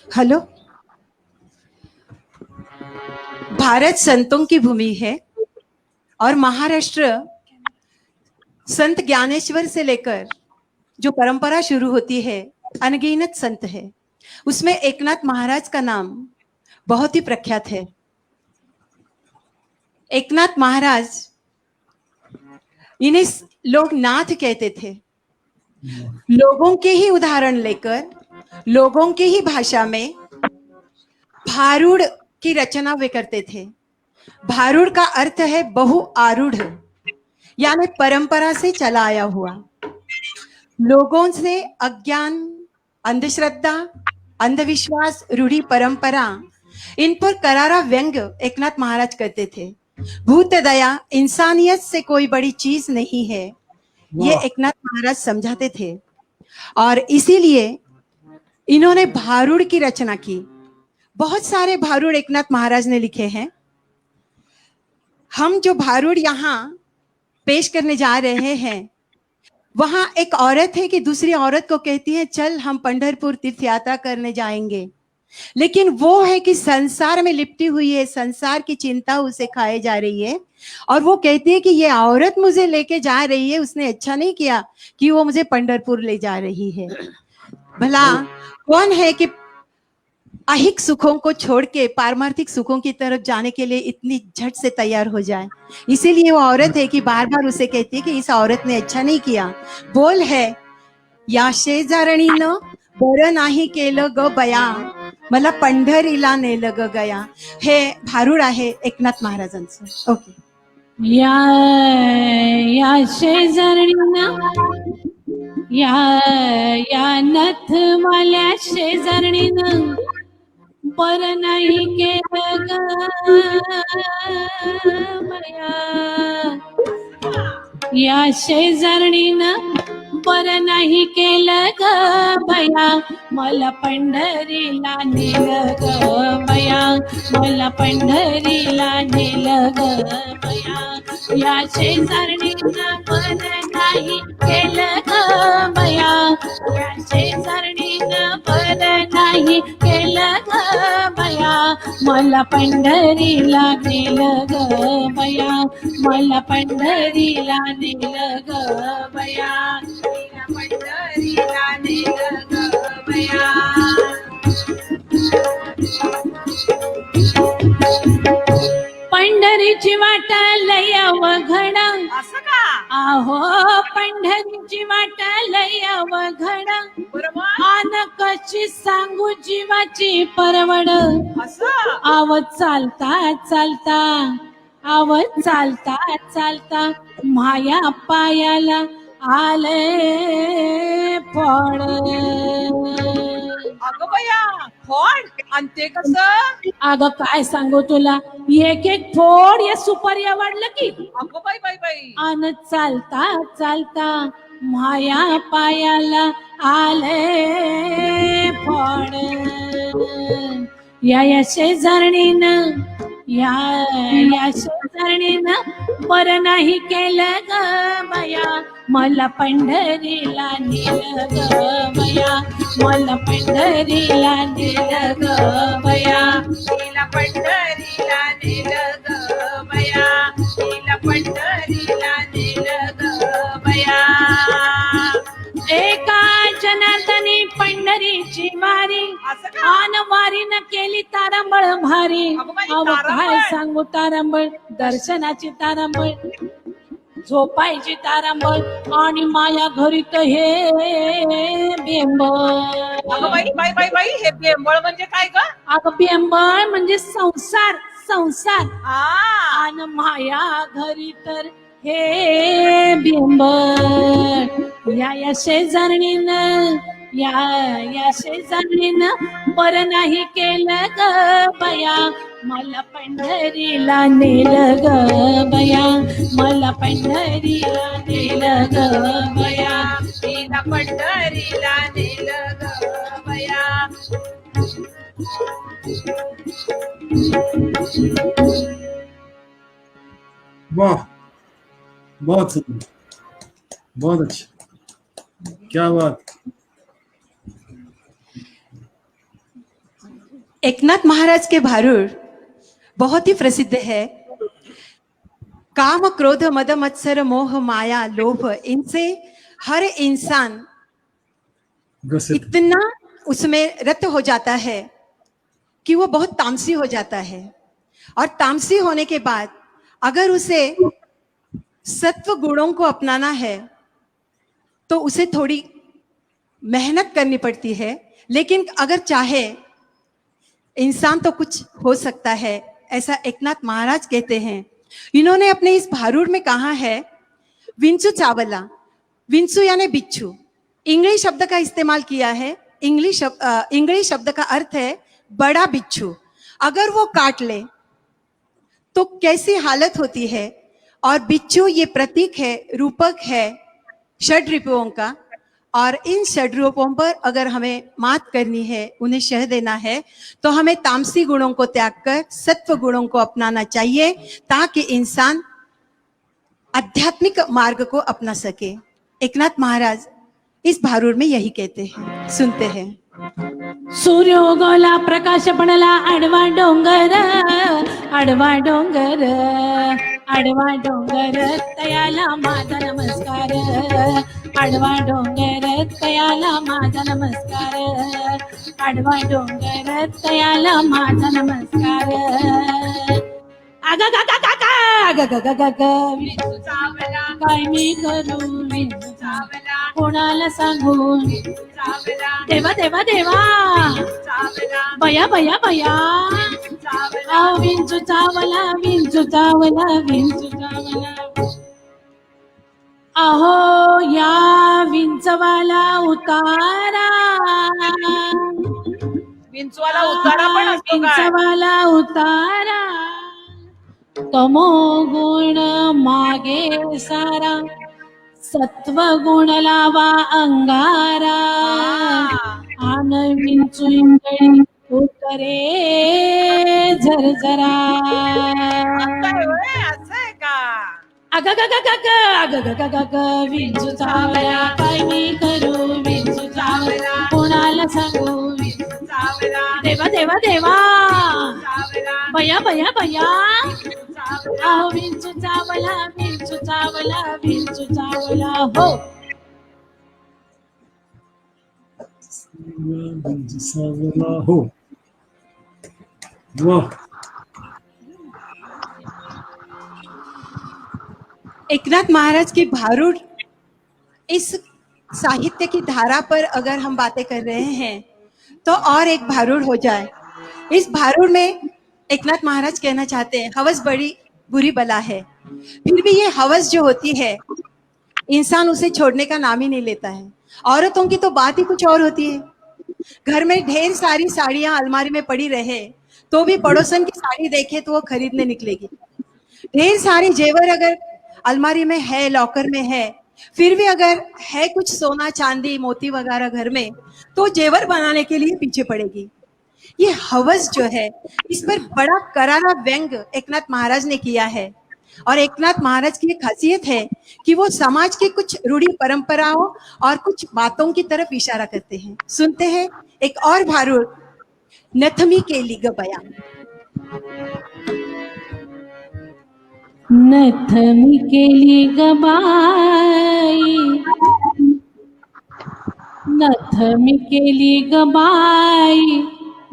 hello. भारत संतों की भूमि है और महाराष्ट्र संत ज्ञानेश्वर से लेकर जो परंपरा शुरू होती है, अनगिनत संत है, उसमें एकनाथ महाराज का नाम बहुत ही प्रख्यात है। एकनाथ महाराज, इन्हें लोग नाथ कहते थे। लोगों के ही उदाहरण लेकर, लोगों के ही भाषा में भारुड़ की रचना वे करते थे। भारुड़ का अर्थ है बहु आरूढ़, यानी परंपरा से चला आया हुआ। लोगों से अज्ञान, अंधश्रद्धा, अंधविश्वास, रूढ़ी परंपरा, इन पर करारा व्यंग एकनाथ महाराज करते थे। भूत दया, इंसानियत से कोई बड़ी चीज नहीं है, ये एकनाथ महाराज समझाते थे। और इसीलिए इन्होंने भारुड़ की रचना की। बहुत सारे भारुड़ एकनाथ महाराज ने लिखे हैं। हम जो भारुड़ यहाँ पेश करने जा रहे हैं, वहां एक औरत है कि दूसरी औरत को कहती है चल हम पंढरपुर तीर्थ यात्रा करने जाएंगे, लेकिन वो है कि संसार में लिपटी हुई है, संसार की चिंता उसे खाए जा रही है, और वो कहती है कि ये औरत मुझे लेके जा रही है, उसने अच्छा नहीं किया कि वो मुझे पंढरपुर ले जा रही है। भला कौन है कि अहिक सुखों को छोड़ के पारमार्थिक सुखों की तरफ जाने के लिए इतनी झट से तैयार हो जाए। इसीलिए वो औरत है कि बार बार उसे कहती है कि इस औरत ने अच्छा नहीं किया। बोल है, या शेजारणीनं बरं नाही केलं ग बया, मला पंढरीला नेलं ग गया। हे भारुड आहे एकनाथ महाराजांचं। ओके। या शेजारणीनं, या नथ वाल्या शेजारणीनं बरं नाही केलं ग बया, या शेजारणीनं बरं नाही केलं ग बया, मला पंढरीला नेलं ग बया, मला पंढरीला नेलं ग बया, या शेजारणीनं बरं नाही केलं ग बया, या शेजारणीनं बरं नाही केलं ग बया, मला पंढरीला नेलं ग बया, मला पंढरीला नेलं ग बया, पंढरीला नेलं ग बया। पंढरीची वाट लय अवघड, असं का? आहो पंढरीची वाट लय अवघड, आन कशी सांगू जीवाची परवड, असं आव चालता चालता, आव चालता चालता माया पायाला आले फळ। अगं बया, फोड आणि ते कसं? अगं काय सांगू तुला, एक एक फोड या सुपारी वाढलं की, अगं बाई बाई बाई, अन चालता चालता माया पायाला आले फळ। या शेजारणीनं, या शेजारणीनं बरं नाही केलं ग बया, मला पंढरीला नेलं ग बया, मला पंढरीला नेलं ग बया, तिला पंढरीला नेलं ग बया, तिला पंढरीला नेलं ग बया. एका जनार्दनी पंढरीची वारी, असं का? आन वारीनं केली तारंबळ भारी. अगं बाई, अहो काय तारंबळ? सांगू तारंबळ, दर्शनाची तारंबळ, झोपायची तारंबळ आणि माया घरी तर हे अगं बेंबळ. बाई बाई बाई बाई, हे बेंबळ म्हणजे काय ग? अगं बेंबळ म्हणजे संसार, संसार आ, आन माया घरी तर हे बिंबळ. या शेजारणीनं, या शेजारणीनं बरं नाही केलं ग बया, मला पंढरीला नेलं ग बया, मला पंढरीला नेलं ग बया. तिला पंढरीला नेलं ग बया. वाह, बहुत सुंदर, बहुत अच्छा, क्या बात. एकनाथ महाराज के भारुड़ बहुत ही प्रसिद्ध है. काम क्रोध मद मत्सर मोह माया लोभ, इनसे हर इंसान ग्रसित. इतना उसमें रत हो जाता है कि वो बहुत तामसी हो जाता है. और तामसी होने के बाद अगर उसे सत्व गुणों को अपनाना है तो उसे थोड़ी मेहनत करनी पड़ती है. लेकिन अगर चाहे इंसान तो कुछ हो सकता है, ऐसा एकनाथ महाराज कहते हैं. इन्होंने अपने इस भारुड़ में कहा है विंचू चावला. विंचू यानी बिच्छू, इंग्लिश शब्द का इस्तेमाल किया है. इंग्लिश शब्द का अर्थ है बड़ा बिच्छू. अगर वो काट ले तो कैसी हालत होती है. और बिच्छू ये प्रतीक है, रूपक है षड रिपुओं का. और इन षड रूपों पर अगर हमें मात करनी है, उन्हें शह देना है, तो हमें तामसी गुणों को त्याग कर सत्व गुणों को अपनाना चाहिए ताकि इंसान आध्यात्मिक मार्ग को अपना सके. एकनाथ महाराज इस भारुड़ में यही कहते हैं. सुनते हैं. सूर्य उगवला, प्रकाश पडला, आडवा डोंगर, आडवा डोंगर, आडवा डोंगर, तयाला माझा नमस्कार, आडवा डोंगर, तयाला माझा नमस्कार, आडवा डोंगर, तयाला माझा नमस्कार. आग गा गा गा गा, आग गा गा गा गा, विंचू चावला, काय मी करू विंचू चावला, कोणाला सांगू, विंचू चावला, देवा देवा देवा, चावला, बया बया बया, चावला. विंचू चावला, विंचू चावला, विंचू चावला. अहो या विंचवाला उतारा, विंचवाला उतारा पण असतो काय? विंचवाला उतारा, तमो गुण मागे सारा, सत्व गुण लावा अंगारा, आन विंचू इंगळी उतरे झरझरा. काय होय, असं आहे का? अग ग ग ग ग, अग ग ग ग ग, विंचू चावला, काय मी करू विंचू चावला, कोणाला सांगू विंचू चावला, देवा देवा देवा, चावला, बया बया बया, चावला. अहो विंचू चावला, विंचू चावला, विंचू चावला. हो हो, वाह. एकनाथ महाराज के भारुड़ इस साहित्य की धारा पर अगर हम बातें कर रहे हैं तो और एक भारुड़ हो जाए. इस भारुड़ में एकनाथ महाराज कहना चाहते हैं हवस बड़ी बुरी बला है. फिर भी ये हवस जो होती है इंसान उसे छोड़ने का नाम ही नहीं लेता है. औरतों की तो बात ही कुछ और होती है. घर में ढेर सारी साड़ियां अलमारी में पड़ी रहे तो भी पड़ोसन की साड़ी देखे तो वो खरीदने निकलेगी. ढेर सारी जेवर अगर अलमारी में है, लॉकर में है, फिर भी अगर है कुछ सोना चांदी मोती वगैरह घर में तो जेवर बनाने के लिए पीछे पड़ेगी. ये हवस जो है इस पर बड़ा करारा व्यंग एकनाथ महाराज ने किया है. और एकनाथ महाराज की एक खासियत है कि वो समाज की कुछ रूढ़ी परंपराओं और कुछ बातों की तरफ इशारा करते हैं। सुनते हैं एक और भारूड, नथमी केली ग बया। नथमी केली ग बाई, नथमी केली ग बाई,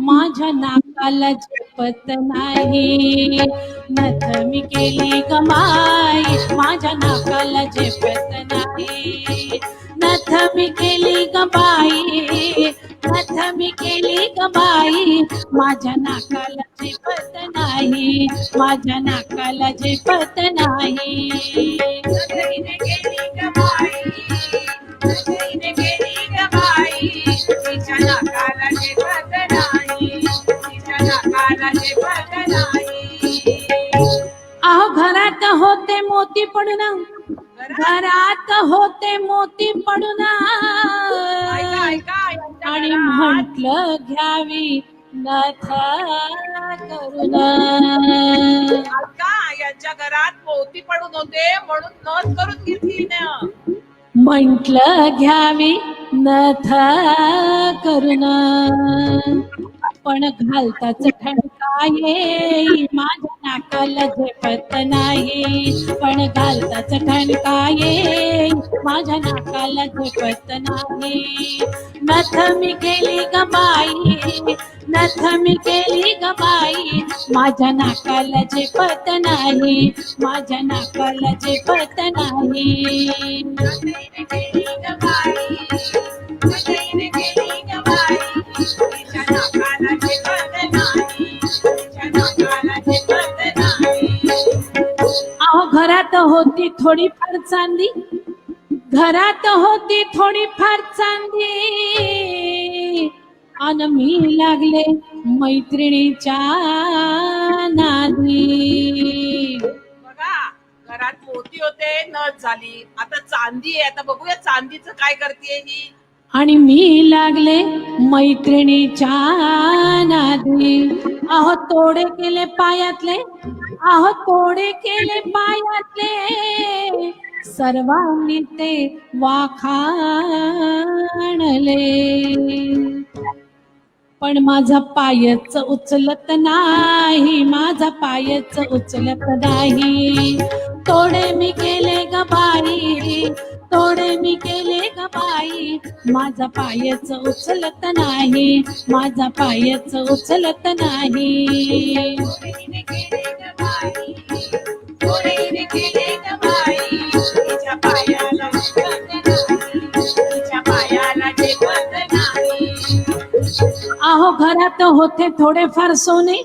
माझ्या नाकाला झेपत नाही. नथमी केली ग बाई, माझ्या नाकाला झेपत नाही. नथमी केली ग बाई, नथमी केली ग बाई, माझ्या नाकाला झेपत नाही, माझ्या नाकाला झेपत नाही. नथईने केली ग बाई, नथईने केली ग बाई, तिच्या नाकाला झेपत नाही, तिच्या नाकाला झेपत नाही. अहो घरात होते मोती पडून, घरात होते मोती पडून, ऐका ऐका यांच्या आणि घरात म्हटलं घ्यावी नथ करून. ऐका यांच्या घरात मोती पडून होते म्हणून नथ करून घेतली ना. म्हटलं घ्यावी नथ करून, पण घालताच ठणका येई, माझ्या नाकाला झेपत नाही. पण घालताच ठणका येई, माझ्या नाकाला झेपत नाही. नथ मी केली ग बाई, नथ मी केली ग बाई, माझ्या नाकाला झेपत नाही, माझ्या नाकाला झेपत नाही. नथईने केली ग बाई, नथईने केली ग बाई, तिच्या नाकाला झेपत नाही, तिच्या नाकाला झेपत नाही. अहो घरात होती थोडीफार चांदी, घरात होती थोडीफार चांदी, अन मी लागले मैत्रिणीच्या नादी. बघा घरात मोती होते नथ झाली, आता चांदी आहे. आता बघूया चांदीचं काय करते ही. आणि मी लागले मैत्रिणीच्या नादी. अहो तोडे केले पायातले, अहो तोडे केले पायातले, सर्वांनी ते वाखाणले. पण माझा पायच उचलत नाही, माझा पायच उचलत नाही. तोडे मी केले ग बाई, तोडे मी केले ग बाई, माझा पायच उचलत नाही, माझा पायच उचलत नाही. नथईने केली ग बाई, नथईने केली ग बाई, तिच्या पायाला झेपत नाही, तिच्या पायाला झेपत नाही. अहो घरात होते थोडेफार सोने,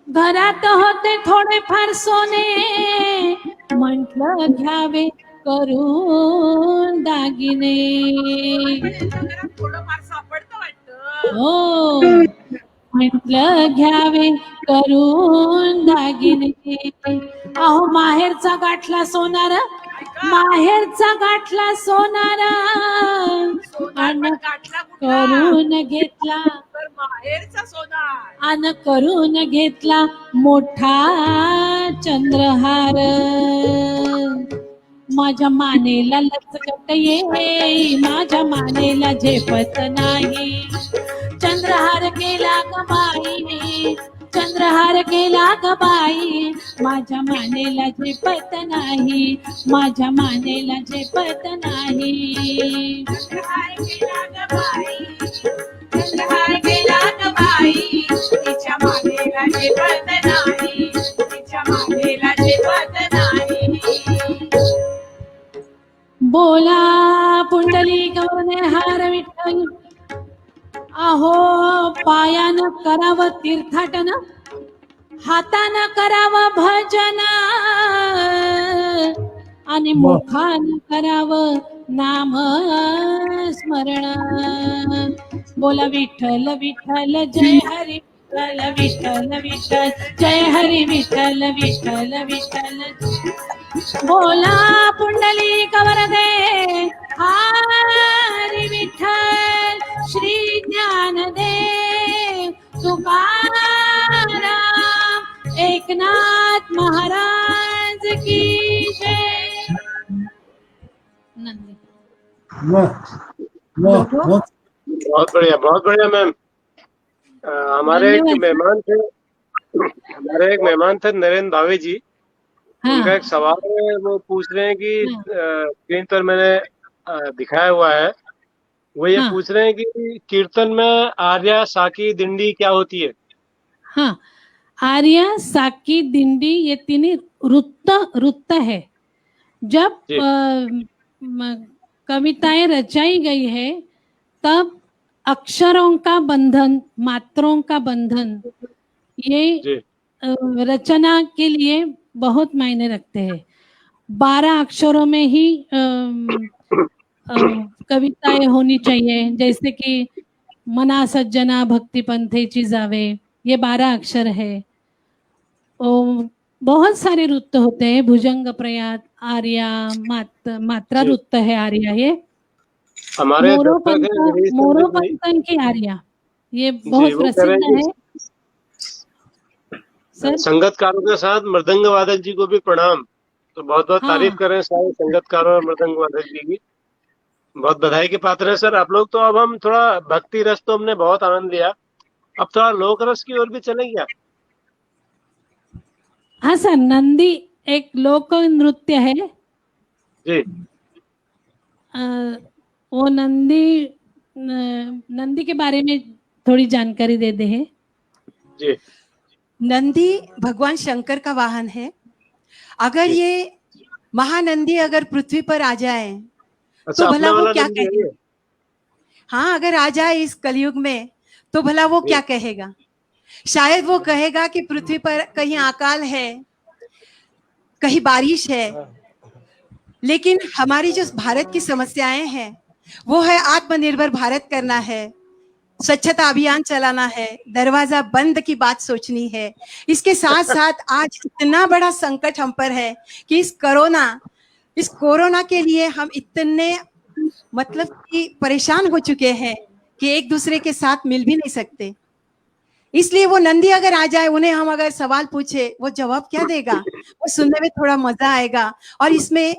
घरात होते थोडेफार सोने, म्हटलं घ्यावे करून दागिने. यांच्या घरात थोडंफार सापडतं वाटतं. हो म्हटलं घ्यावे करून दागिने. अहो माहेरचा गाठला सोनार, माहेरचा गाठला सोनार, सोनार पण गाठला कुठला करून घेतला, तर माहेरचा सोनार. अन करून घेतला मोठा चंद्रहार. माझ्या मानेला लचकत येई, माझ्या मानेला झेपत नाही. चंद्रहार केला ग बाई, चंद्रहार केला ग बाई, माझ्या मानेला झेपत नाही, माझ्या मानेला झेपत नाही. चंद्रहार केला ग बाई, चंद्रहार केला ग बाई, तिच्या मानेला झेपत नाही, तिच्या मानेला झेपत नाही. बोला पुंडलिक वरने हार विठ्ठल. अहो पायानं करावं तीर्थाटन, हातानं करावं भजन, आणि मुखानं करावं नाम स्मरण. बोला विठ्ठल विठ्ठल जय हरी विठ्ठल, विठ्ठल विठ्ठल जय हरी विठ्ठल, विठ्ठल विठ्ठल. बोला पुंडलिक वरदे हरी विठ्ठल, श्री ज्ञानदेव तुकाराम, एकनाथ महाराज की जय। नंदी वाह वाह, बहुत बहुत बढ़िया मैम। हमारे एक धन्यवाद। मेहमान थे नरेंद्र भावे जी। हाँ उनका एक सवाल है, वो पूछ रहे हैं कि हाँ स्क्रीन पर मैंने दिखाया हुआ है, वो ये हाँ पूछ रहे हैं कि कीर्तन में आर्या साकी दिंडी क्या होती है। हाँ, आर्या साकी दिंडी ये तीन रुत्त है। जब जी कविताएं रचाई गई है तब अक्षरों का बंधन, मात्रों का बंधन, ये जी रचना के लिए बहुत मायने रखते हैं। 12 अक्षरों में ही कविताएं होनी चाहिए, जैसे कि मना सज्जना भक्ति पंथेची जावे, ये 12 अक्षर है। बहुत सारे रुत्त होते हैं, भुजंग प्रयात, आर्या, मात्रा जी। रुत्त है आर्या। ये हमारे दर्शक हैं गिरीश चंद्र जी। मोरोपंतन की आर्या, ये बहुत वो कह रहे प्रसिद्ध हैं है। सर संगतकारों के साथ मृदंग वादक जी को भी प्रणाम। तो बहुत बहुत हाँ। तारीफ कर रहे हैं सारे संगतकारों और मृदंग वादक जी की। बहुत बधाई के पात्र है सर आप लोग। तो अब हम थोड़ा भक्ति रस तो हमने बहुत आनंद लिया, अब थोड़ा लोक रस की ओर भी चले क्या। हाँ सर, नंदी एक लोक नृत्य है। जी वो नंदी के बारे में थोड़ी जानकारी दे दे हैं। जी नंदी भगवान शंकर का वाहन है। अगर ये महानंदी अगर पृथ्वी पर आ जाए अच्छा, तो भला अपने वो वाला क्या नंदी है कहेगा। ये? हाँ, अगर आ जाए इस कलयुग में तो भला वो क्या कहेगा। शायद वो कहेगा कि पृथ्वी पर कहीं अकाल है, कहीं बारिश है। लेकिन हमारी जो भारत की समस्याएं हैं वो है आत्मनिर्भर भारत करना है, स्वच्छता अभियान चलाना है, दरवाजा बंद की बात सोचनी है। इसके साथ साथ आज इतना बड़ा संकट हम पर है कि इस कोरोना के लिए हम इतने मतलब कि परेशान हो चुके हैं कि एक दूसरे के साथ मिल भी नहीं सकते। इसलिए वो नंदी अगर आ जाए, उन्हें हम अगर सवाल पूछे, वो जवाब क्या देगा, वो सुनने में थोड़ा मजा आएगा। और इसमें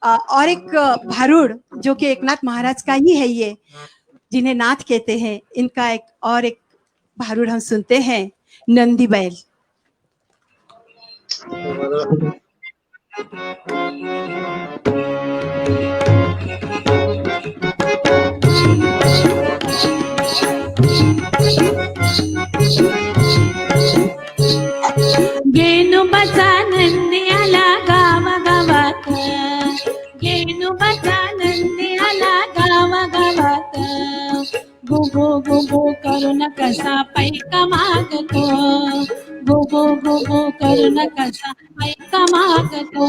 और एक भारूड़ जो कि एकनाथ महाराज का ही है, ये जिन्हें नाथ कहते हैं, इनका एक भारूड़ हम सुनते हैं, नंदी बैल। गेनु बचा नंदी आला गावागावात, गेनु बचा नंदी आला गावागावात, गुगु गुगु करून कसा पैका मागतो, गुगु गुगु करून कसा पैका मागतो,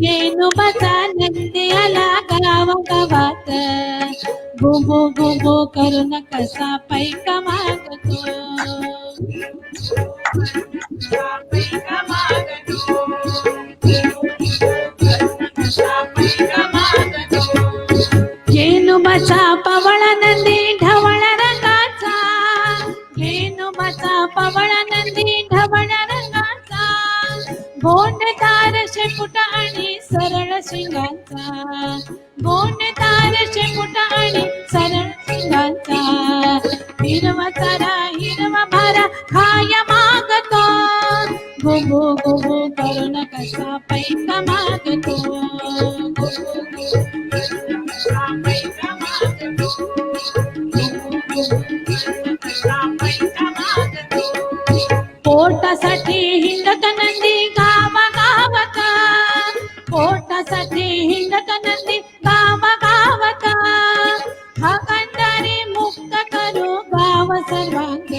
गेनु बचा नंदी आला गावागावात, गुगु गुगु करून कसा पैका मागतो। घेनु बचा पवळ नंदी ढवळ रंगाचा, घेनु बचा पवळ नंदी ढवळ रंगाचा, गोंडदार शेपुट आणि सरळ शिंगाचा, गोंडदार शेपुट आणि सरळ शिंगाचा, हिरवा चारा हिरवा भारा खाया मागतो, गुगु गुगु करून कसा पैसा मागतो, पोटासाठी हिंडत नंदी गावागावात, पोटासाठी हिंडत नंदी गावागावात, हा गंधारी मुक्त करू गाव सर्वांग,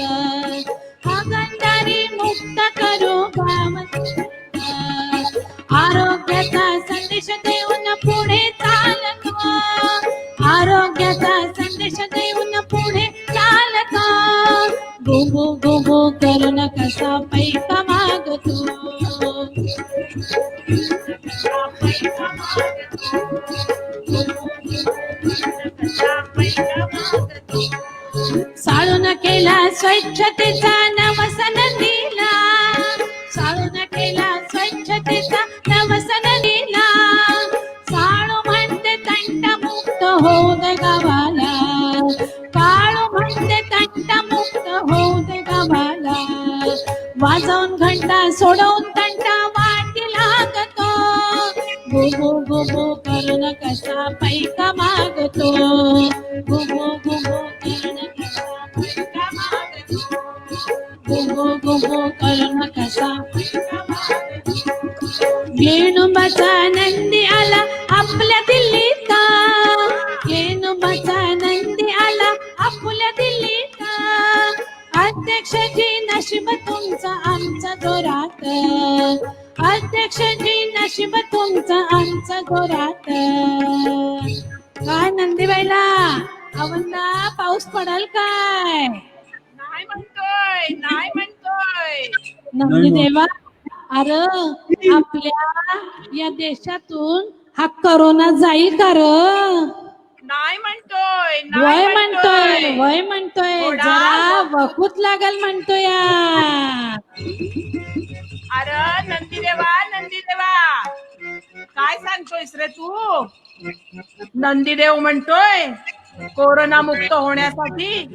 हा गंधारी मुक्त करू गाव सर्वांग, आरोग्याचा संदेश देऊन पुढे चालतो, आरोग्याचा संदेश देऊन पुढे चालतो, गुगु गुगु करून कसा पैसा मागतो, साळून केला स्वच्छतेचा नवस नंदीला, साळून केला स्वच्छतेचा होऊ दे गावाला, काळू म्हणते तंटामुक्त होऊ दे गावाला, वाजवून घंटा सोडवून तंटा वाटी लागतो, गुबू गुबू करून कसा पैका मागतो, गुबू गुबू करून कसा पैका मागतो, गुबू गुबू करून कसा पैका मागतो. येणुबाचा नंदी आला आपल्या दिल्लीत, येणुबाचा नंदी आला आपल्या दिल्लीत, अध्यक्षजी नशीब तुमचं आमच्या जोरात, अध्यक्षजी नशीब तुमचं आमच्या जोरात. काय नंदीबाईला अवंदा पाऊस पडल काय? नाही म्हणतोय, नाही म्हणतोय. नंदी देवा, अरे आपल्या या देशातून हा करोना जाईल का र? नाही म्हणतोय, वय म्हणतोय, वय म्हणतोय, थोडा जरा वकूत लागल म्हणतोय. अरे नंदीदेवा काय सांगतोयस रे तू? नंदीदेव म्हणतोय कोरोना मुक्त होण्यासाठी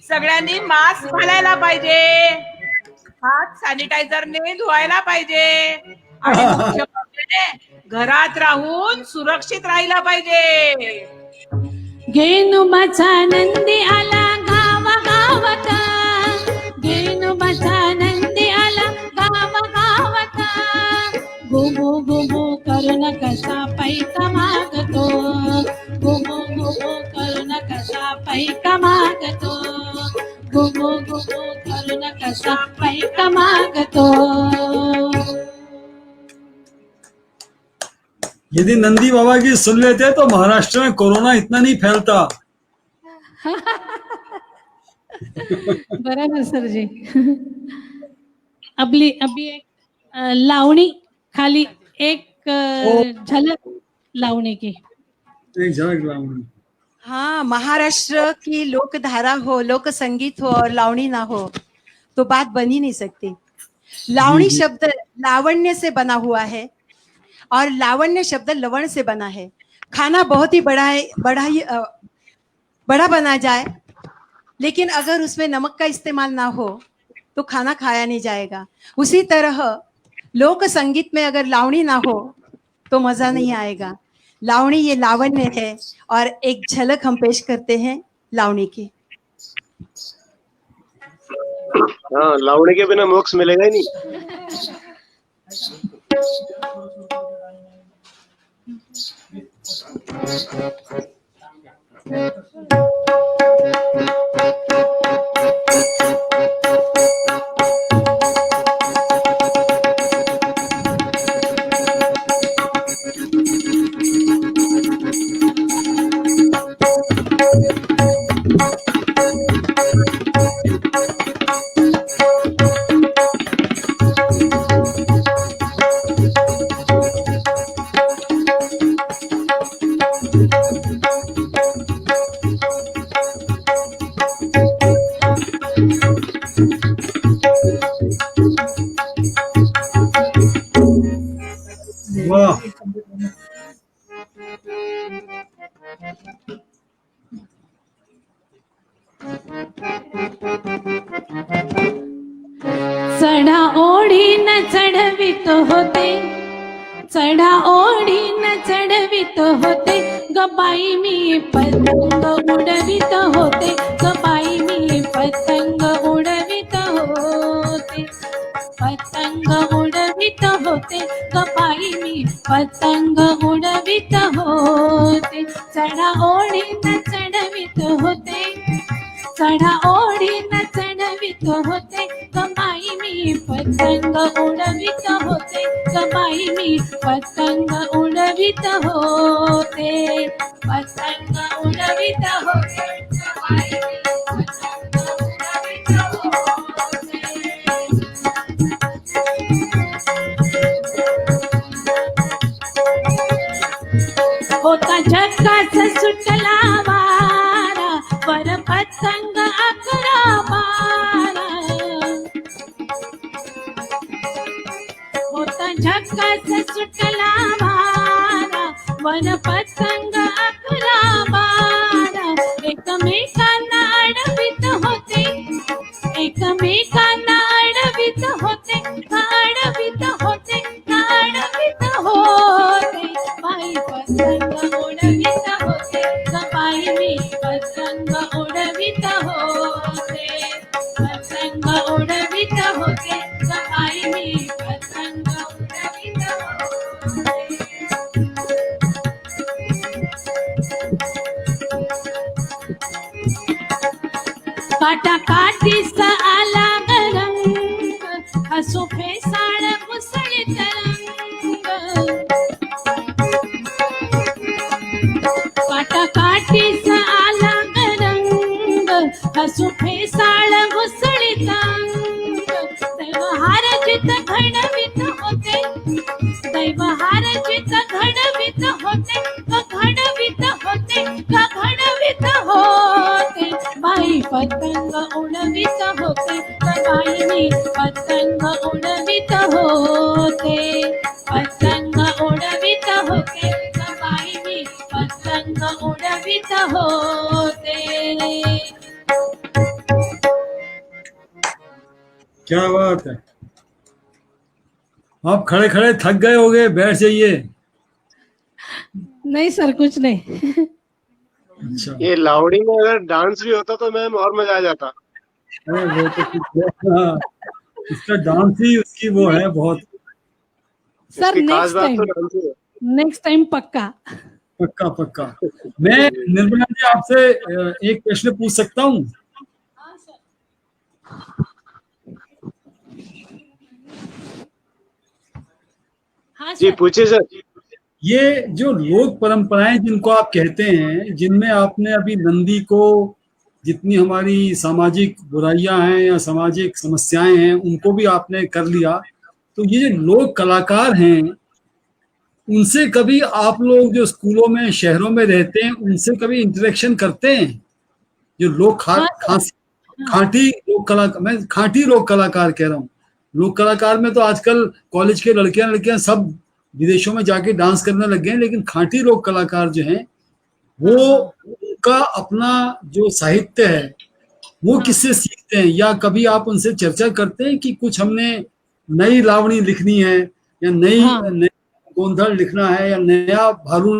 सगळ्यांनी मास्क घालायला पाहिजे, हात सॅनिटायझरने धुवायला पाहिजे आणि मुख्य म्हणजे घरात राहून सुरक्षित राहायला पाहिजे. घेनुबाचा नंदी आला गावा गावात, घेनुबाचा नंदी आला गावा गावात, गुबू गुबू करून कसा पैका मागतो, गुबू गुबू करून कसा पैका मागतो, गुबू गुबू करून कसा पैका मागतो. यदि नंदी बाबा की सुन लेते तो महाराष्ट्र में कोरोना इतना नहीं फैलता. बराबर सर जी. अभी एक लावणी खाली एक झलक लावणी की. एक झलक लावणी. हाँ, महाराष्ट्र की लोकधारा हो, लोक संगीत हो और लावणी ना हो तो बात बन ही नहीं सकती. लावणी शब्द लावण्य से बना हुआ है और लावण्य शब्द लवण से बना है. खाना बहुत ही बड़ा बना जाए लेकिन अगर उसमें नमक का इस्तेमाल ना हो तो खाना खाया नहीं जाएगा. उसी तरह लोक संगीत में अगर लावणी ना हो तो मजा नहीं आएगा. लावणी ये लावण्य है और एक झलक हम पेश करते हैं लावणी की. हाँ, लावणी के बिना मोक्ष मिलेगा ही नहीं. वाह. चढा ओढीन चढवित होते, चढा ओढीन चढवित होते, गबाई मी पतंग उडवित होते, गबाई मी पतंग उडवित होते, पतंग उडवित होते, गबाई मी पतंग उडवित होते. चढा ओढीन चढवित होते, चढा ओढीन चढवित होते, गबाई मी पतंग उडवित होते, गबाई मी पतंग उडवित होते, पतंग उडवित होते, गबाई मी पतंग उडवित होते. होता झक्काच सुटला वारा, वर पतंग अकरा बारा, होता झक्काच सुटला वारा, वर पतंग अकरा बारा. काटा काठीचा आला रंग हसू फेसाळ मुसळीत रंग काटा काठीचा आला रंग हसू फेसाळ मुसळीत रंग दैवहार जित घडवित होते दैवहार जित घडवित होते घडवित होते घडवित होते बाई पतंग उडवित होते बाईनी पतंग उडवित होते पतंग उडवित होते बाईनी पतंग उडवित होते. क्या बात है, आप खड़े खड़े थक गए होगे, बैठ जाइए. नहीं सर कुछ नहीं. अच्छा, ये लावड़ी में अगर डांस भी होता तो मैम और मजा आ जाता. अरे वो तो हाँ, इसका डांस ही उसकी वो है बहुत. सर इसकी खास नेक्स्ट बात टाइम तो डांस ही है. नेक्स्ट टाइम पक्का. पक्का पक्का. मैं निर्मला जी आपसे एक प्रश्न पूछ सकता हूँ? हाँ जी सर. पूछिए सर. ये जो लोक परंपराएं जिनको आप कहते हैं, जिनमें आपने अभी नंदी को, जितनी हमारी सामाजिक बुराइयां हैं या सामाजिक समस्याएं हैं उनको भी आपने कर लिया, तो ये जो लोक कलाकार हैं उनसे कभी आप लोग जो स्कूलों में शहरों में रहते हैं उनसे कभी इंटरेक्शन करते हैं? जो लोक खांटी लोक कलाकार, मैं खांटी लोक कलाकार कह रहा हूँ. लोक कलाकार में तो आजकल कॉलेज के लड़कियां सब विदेशों में जाके डांस करने लग गए हैं, लेकिन खांटी लोक कलाकार जो हैं वो उनका अपना जो साहित्य है वो किससे सीखते हैं, या कभी आप उनसे चर्चा करते हैं कि कुछ हमने नई लावणी लिखनी है या नई गोंधल लिखना है या नया भारू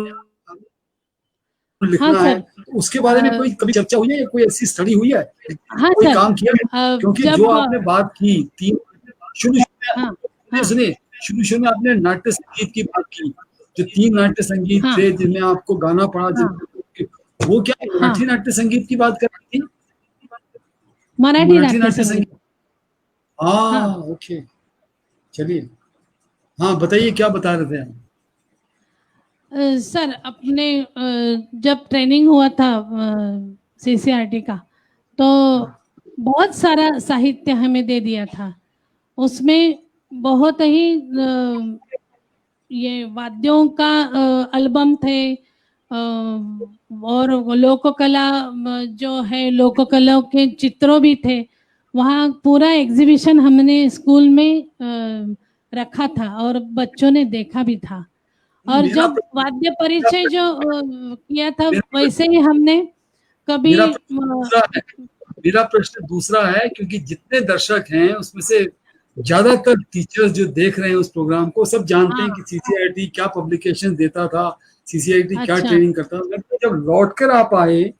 लिखना है, तो उसके बारे में कोई कभी चर्चा हुई है या कोई ऐसी स्टडी हुई है, कोई काम किया है? क्योंकि जो आपने बात की तीन शुरू में आपने नाट्य संगीत की बात की, जो 3 नाट्य संगीत थे जिनमें आपको गाना पड़ा, वो क्या मराठी नाट्य संगीत की बात कर रही थी? मराठी नाट्य संगीत. हाँ ओके, चलिए हाँ बताइए क्या बता रहे थे आप? सर अपने जब ट्रेनिंग हुआ था सीसीआरटी का, तो बहुत सारा साहित्य हमें दे दिया था. उसमें बहुत ही ये वाद्यों का एल्बम थे, और लोककला जो है लोककला के चित्रों भी थे. वहाँ पूरा एग्जीबिशन हमने स्कूल में रखा था और बच्चों ने देखा भी था. और जब वाद्य परिचय जो किया था वैसे ही हमने कभी मेरा प्रश्न दूसरा है, क्योंकि जितने दर्शक हैं उसमें से ज्यादातर टीचर्स जो देख रहे हैं उस प्रोग्राम को सब जानते हैं कि सीसीआईटी क्या पब्लिकेशन देता था, सीसीआईटी क्या ट्रेनिंग करता था. जब लौट कर आप आए,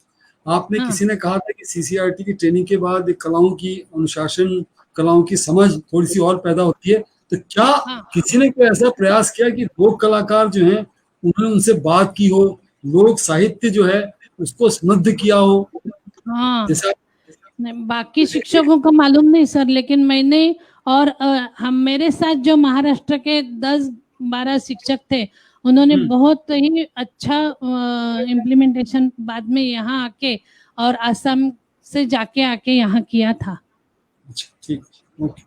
आपने किसी ने कहा था कि सीसीआईटी की ट्रेनिंग के बाद कलाओं की अनुशासन, कलाओं की समझ थोड़ी सी और पैदा होती है, तो क्या किसी ने कोई ऐसा प्रयास किया कि लोक कलाकार जो हैं उन्होंने उनसे बात की हो, लोक साहित्य जो है उसको समृद्ध किया हो? जैसा बाकी शिक्षकों को मालूम नहीं सर, लेकिन मैंने और हम मेरे साथ जो महाराष्ट्र के 10-12 शिक्षक थे उन्होंने बहुत ही अच्छा इम्प्लीमेंटेशन बाद में यहाँ आके और आसाम से जाके आके यहाँ किया था. अच्छा ठीक, ओके,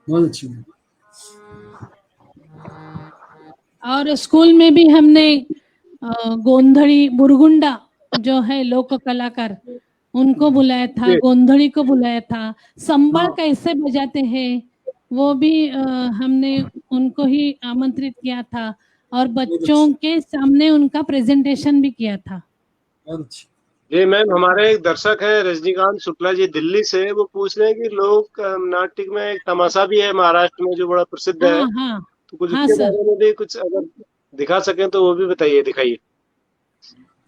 बहुत अच्छी. और स्कूल में भी हमने गोंधड़ी बुरगुंडा जो है लोक कलाकार उनको बुलाया था, गोंधड़ी को बुलाया था. संबल कैसे बजाते हैं वो भी हमने उनको ही आमंत्रित किया था और बच्चों के सामने उनका प्रेजेंटेशन भी किया था. जी मैम, हमारे एक दर्शक है रजनीकांत शुक्ला जी दिल्ली से, वो पूछ रहे हैं कि लोक नाट्य में एक तमाशा भी है महाराष्ट्र में जो बड़ा प्रसिद्ध है. तो कुछ उसके बारे में भी कुछ अगर दिखा सकें तो वो भी बताइए, दिखाइए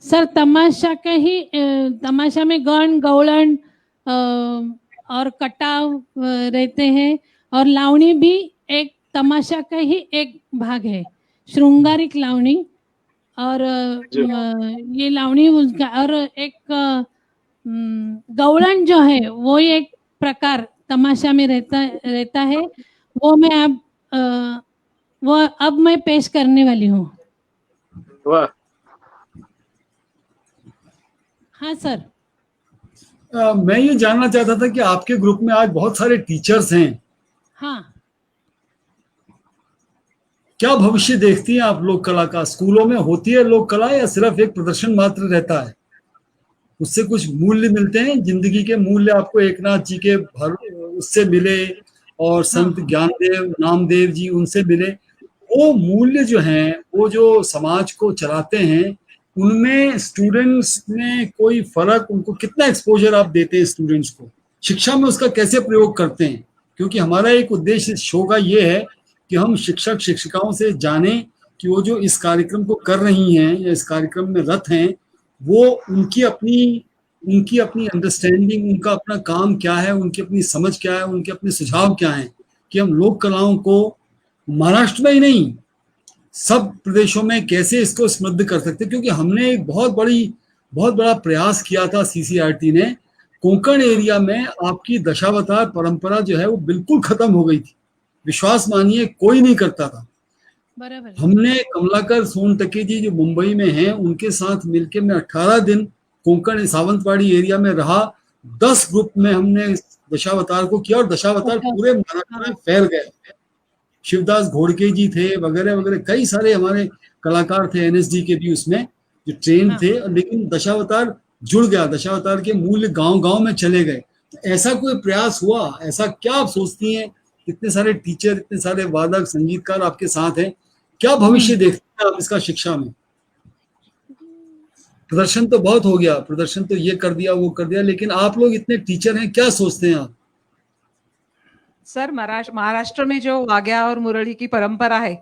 सर. तमाशा में गण गौड़न और कटाव रहते हैं, और लावणी भी एक तमाशा का ही एक भाग है, श्रृंगारिक लावणी. और ये लावणी उनका और एक गौड़न जो है वो एक प्रकार तमाशा में रहता है, वो अब मैं पेश करने वाली हूँ। वाह। हाँ सर। मैं ये जानना चाहता था कि आपके ग्रुप में आज बहुत सारे टीचर्स हैं। हाँ। क्या भविष्य देखती हैं आप लोक कला का? स्कूलों में होती है लोक कला या सिर्फ एक प्रदर्शन मात्र रहता है? उससे कुछ मूल्य मिलते हैं? जिंदगी के मूल्य आपको एकनाथ जी के उससे मिले और संत ज्ञानदेव नामदेव जी उनसे मिले, वो मूल्य जो हैं, वो जो समाज को चलाते हैं, उनमें स्टूडेंट्स में कोई फर्क, उनको कितना एक्सपोजर आप देते हैं स्टूडेंट्स को? शिक्षा में उसका कैसे प्रयोग करते हैं? क्योंकि हमारा एक उद्देश्य इस शो का ये है कि हम शिक्षक शिक्षिकाओं से जानें कि वो जो इस कार्यक्रम को कर रही हैं या इस कार्यक्रम में रत हैं, वो उनकी अपनी अंडरस्टैंडिंग, उनका अपना काम क्या है, उनकी अपनी समझ क्या है, उनके अपने सुझाव क्या हैं कि हम लोक कलाओं को महाराष्ट्र में ही नहीं सब प्रदेशों में कैसे इसको समृद्ध कर सकते हैं। क्योंकि हमने एक बहुत बड़ा प्रयास किया था, सीसीआरटी ने, कोंकण एरिया में आपकी दशावतार परंपरा जो है वो बिल्कुल खत्म हो गई थी। विश्वास मानिए कोई नहीं करता था। बराबर। हमने कमलाकर सोनटके जी जो मुंबई में हैं, उनके साथ मिलकर मैं 18 दिन कोंकण सावंतवाड़ी एरिया में रहा। 10 ग्रुप में हमने दशावतार को किया और दशावतार पूरे महाराष्ट्र में फैल गए। शिवदास घोड़के जी थे, वगैरह वगैरह, कई सारे हमारे कलाकार थे एनएसडी के भी उसमें जो ट्रेन थे। लेकिन दशावतार जुड़ गया, दशावतार के मूल्य गांव गांव में चले गए। तो ऐसा कोई प्रयास हुआ? ऐसा क्या आप सोचती हैं? इतने सारे टीचर, इतने सारे वादक संगीतकार आपके साथ हैं, क्या भविष्य देखते हैं आप इसका शिक्षा में? प्रदर्शन तो बहुत हो गया, प्रदर्शन तो ये कर दिया वो कर दिया, लेकिन आप लोग इतने टीचर हैं, क्या सोचते हैं आप? सर, महाराष्ट्र में जो वाग्या और मुरली की परंपरा है,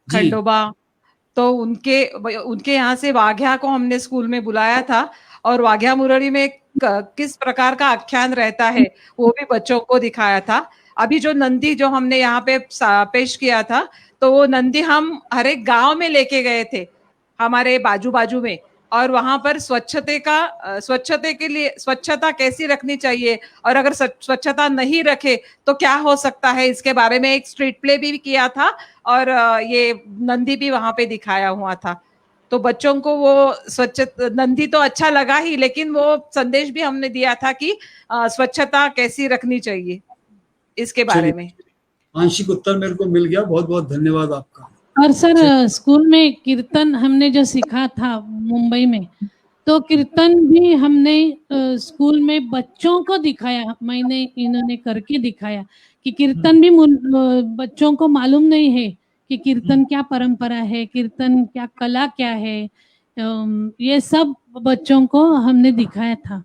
खंडोबा, तो उनके यहाँ से वाग्या को हमने स्कूल में बुलाया था और वाग्या मुरली में किस प्रकार का आख्यान रहता है वो भी बच्चों को दिखाया था। अभी जो नंदी जो हमने यहाँ पे पेश किया था, तो वो नंदी हम हर एक गांव में लेके गए थे हमारे बाजू में, और वहां पर स्वच्छते के लिए स्वच्छता कैसी रखनी चाहिए और अगर स्वच्छता नहीं रखे तो क्या हो सकता है, इसके बारे में एक स्ट्रीट प्ले भी किया था और ये नंदी भी वहां पे दिखाया हुआ था। तो बच्चों को वो नंदी तो अच्छा लगा ही, लेकिन वो संदेश भी हमने दिया था कि स्वच्छता कैसी रखनी चाहिए इसके बारे में। आंशिक उत्तर मेरे को मिल गया, बहुत बहुत धन्यवाद आपका। और सर, स्कूल में कीर्तन हमने जो सीखा था मुंबई में, तो कीर्तन भी हमने स्कूल में बच्चों को दिखाया, इन्होंने करके दिखाया कि कीर्तन भी बच्चों को मालूम नहीं है कि कीर्तन क्या परंपरा है, कीर्तन क्या कला क्या है, ये सब बच्चों को हमने दिखाया था।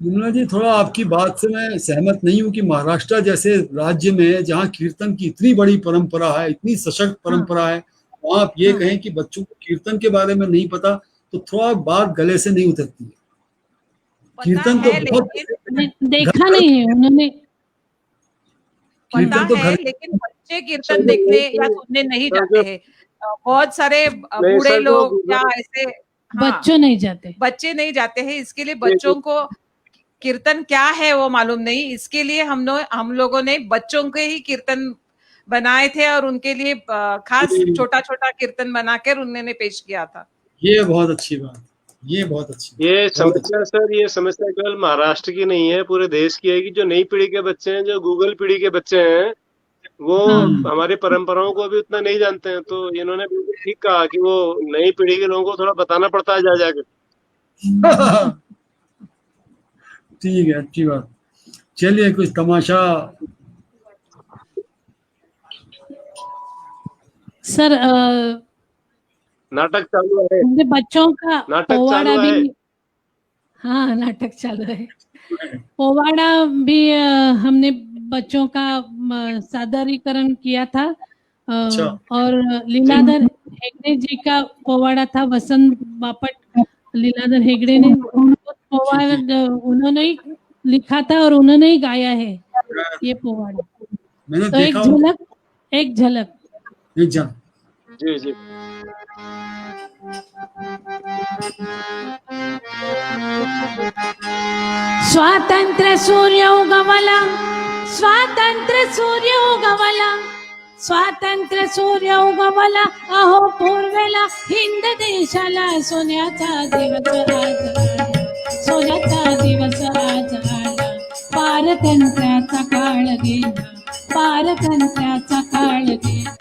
विमला जी, थोड़ा आपकी बात से मैं सहमत नहीं हूँ कि महाराष्ट्र जैसे राज्य में जहाँ कीर्तन की इतनी बड़ी परंपरा है, इतनी सशक्त परंपरा है, वहाँ आप ये कहें कि बच्चों को कीर्तन के बारे में नहीं पता, तो थोड़ा बात गले से नहीं उतरती है। कीर्तन तो बहुत देखा नहीं है उन्होंने, पता तो है, लेकिन बच्चे कीर्तन देखने या सुनने नहीं जाते हैं। बहुत सारे बूढ़े लोग या ऐसे बच्चों नहीं जाते, बच्चे नहीं जाते हैं। इसके लिए बच्चों को कीर्तन क्या है वो मालूम नहीं, इसके लिए हम लोगों ने बच्चों के ही कीर्तन बनाए थे और उनके लिए खास छोटा छोटा कीर्तन बनाकर उन्होंने पेश किया था। ये बहुत अच्छी बात, ये बहुत अच्छी। ये समस्या सर, ये समस्या केवल महाराष्ट्र की नहीं है, पूरे देश की है कि जो नई पीढ़ी के बच्चे हैं, जो गूगल पीढ़ी के बच्चे हैं, वो हमारी परंपराओं को भी उतना नहीं जानते हैं। तो इन्होंने बिल्कुल ठीक कहा कि वो नई पीढ़ी के लोगों को थोड़ा बताना पड़ता है जा जाके। ठीक है, अच्छी बात। चलिए कुछ तमाशा। सर, नाटक चालू है, बच्चों का पोवाड़ा भी, हाँ नाटक चालू है, पोवाड़ा भी हमने बच्चों का सादरीकरण किया था। और लीलाधर हेगड़े जी का पोवाड़ा था, वसंत बापट लीलाधर हेगड़े ने पोवाड़ा उन्होंने ही लिखा था और उन्होंने ही गाया है ये पोवाड़ा। तो एक झलक जी जी। स्वातंत्र्य सूर्य उगवला, स्वातंत्र्य सूर्य उगवला, स्वातंत्र्य सूर्य उगवला, अहो पूर्वेला हिंद देशाला सोन्याचा दिवस आज, सोन्याचा दिवस आज आला. पारतंत्र्याचा काळ गेला, पारतंत्र्याचा काळ गेला.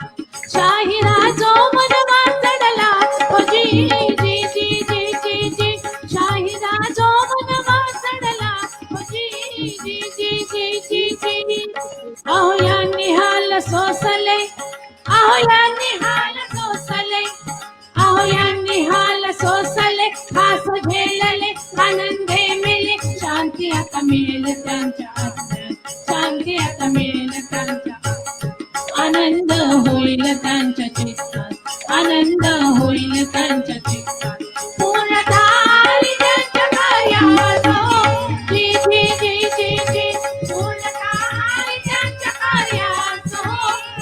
शाही राजो मनवा चढला, ओ जी जी जी जी जी जी. शाही राजो मनवा चढला, ओ जी जी जी जी जी जी. अहो या निहाल सोसले, अहो या निहाल सोसले, अहो या निहाल सोसले. खास झेलले आनंदे मिले, शांती आता मिळेल त्यांच्या आत्म्यात, शांती आता मिळेल त्यांच्या आत्म्यात. आनंद होईल त्यांच्या चित्तात, आनंद होईल त्यांच्या चित्तात. पूर्ण झाली त्यांच्या कार्यात, जी जी जी जी जी. पूर्ण झाली त्यांच्या कार्यात,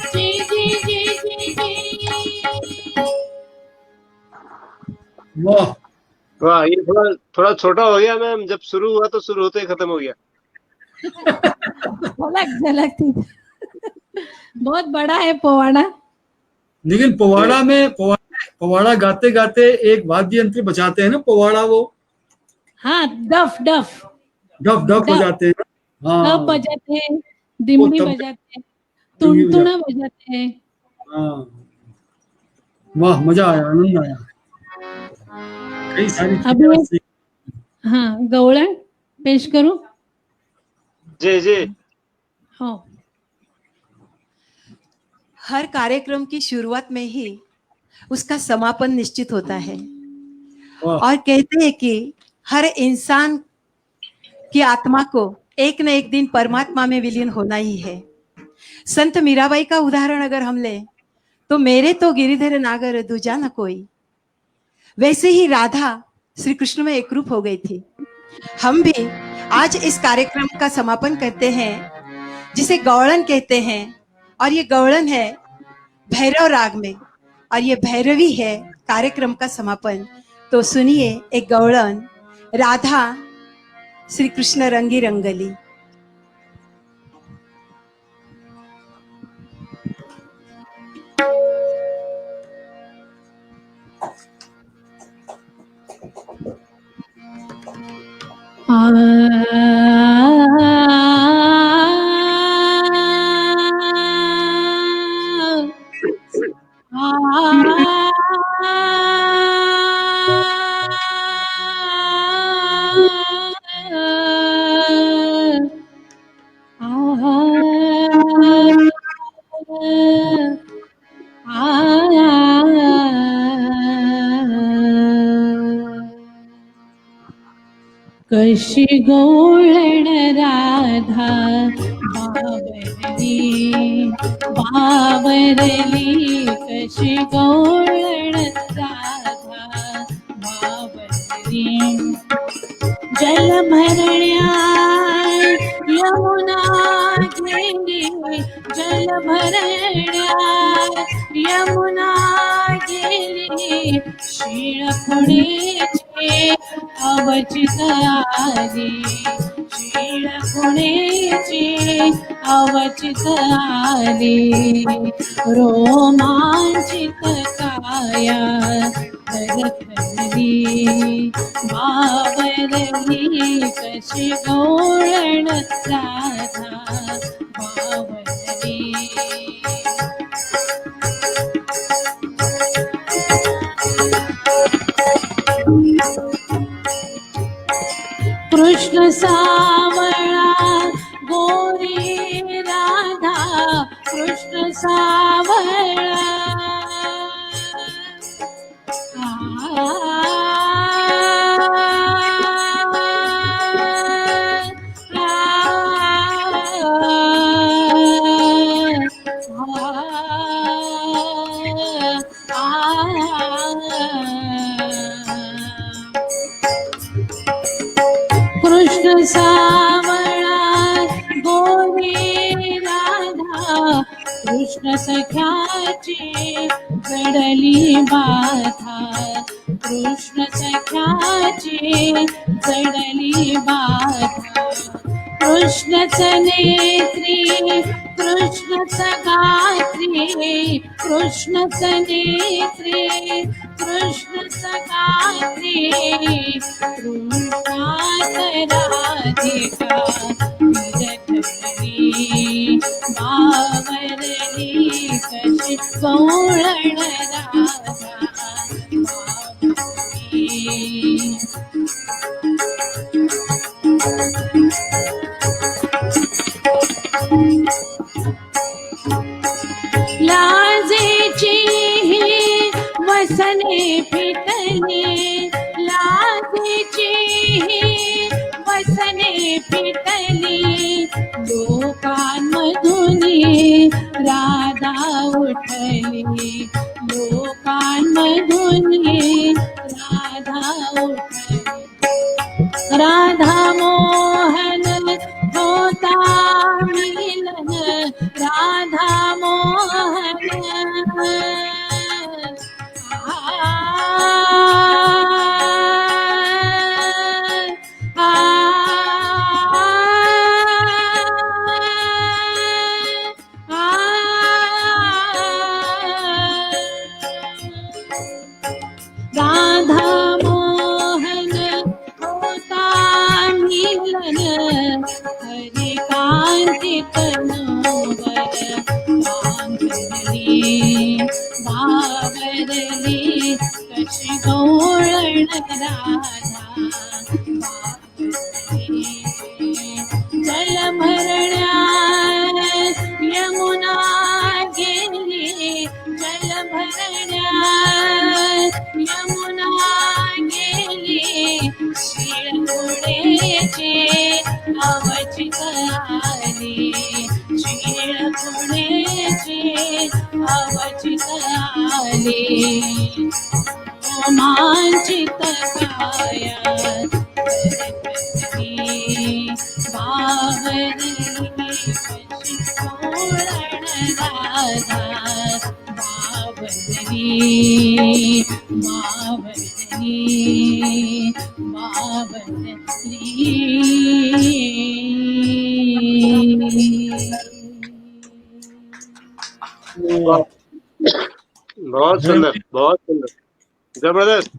जी जी जी जी जी. वाह, वाह, ये थोड़ा थोड़ा छोटा हो गया मैम, जब शुरू हुआ तो शुरू होते ही खत्म हो गया. झलक झलक थी. बहुत बड़ा है पोवाड़ा. लेकिन पोवाड़ा में पोवाड़ा गाते गाते एक वाद्य यंत्र बजाते हैं ना, पोवाड़ा वो हाँ, डफ डफ डफ डफ बजाते हैं. हाँ डफ बजाते हैं, दिमड़ी वो तब- बजाते हैं, टुनटुना बजाते हैं. हाँ, वाह, मजा आया, आनंद आया. कई सारी चीजें अभी- आज सीख- हाँ, गवळण पेश करूं. जी जी. हो. हर कार्यक्रम की शुरुआत में ही उसका समापन निश्चित होता है वाह, और कहते हैं कि हर इंसान की आत्मा को एक न एक दिन परमात्मा में विलीन होना ही है. संत मीराबाई का उदाहरण अगर हम लें तो मेरे तो गिरिधर नागर दूजा न कोई, वैसे ही राधा श्री कृष्ण में एकरूप हो गई थी. हम भी आज इस कार्यक्रम का समापन करते हैं जिसे गौड़न कहते हैं, और ये गौड़न है भैरव राग में, और ये भैरवी है कार्यक्रम का समापन. तो सुनिए एक गौड़न, राधा श्री कृष्ण रंगी रंगली. कशी गवळण राधा बावरली, बावरली. कशी गवळण राधा बावरली. जल भरण्या यमुना गेली, जल भरण्या यमुना गेली. शीळ खुणेचे अवचित आली, शीळ खुणेचे अवचित आली. रोमांचित काया धरतली, बावरली. कशी गवळण राधा बावरली. कृष्ण सावळा गोरी राधा, कृष्ण सावळा. कृष्ण सावळा गोरी राधा, कृष्ण सख्याची जडली बाधा, कृष्ण सख्याची जडली बाधा. कृष्ण सनेत्री कृष्ण सगात्री कृष्ण सनेत्री कृष्ण सगात्री कृष्णात राधिका विरधरी बावरली कशी गौळण राधा बावरली. लाजेची ही वसने फिटली लाजेची ही वसने फिटली लोकांमधुनी राधा उठली लोकांमधुनी राधा उठली. राधा मोहन होता मिलन राधा मोहन राधा मोहन होता मिलन हरि कांति तनोवर बांधली बावरली कशी गौळण राधा बावरली. जल भरण्या यमुना गेली जल भरण्या यमुना गेली शिळपुणेचे अवचित आली शिळपुणेचे अवचित आली. रोमांचित कायात बावरली कशी गौळण राधा बावरली बावरली बहुत सुंदर बहुत सुंदर जबरदस्त.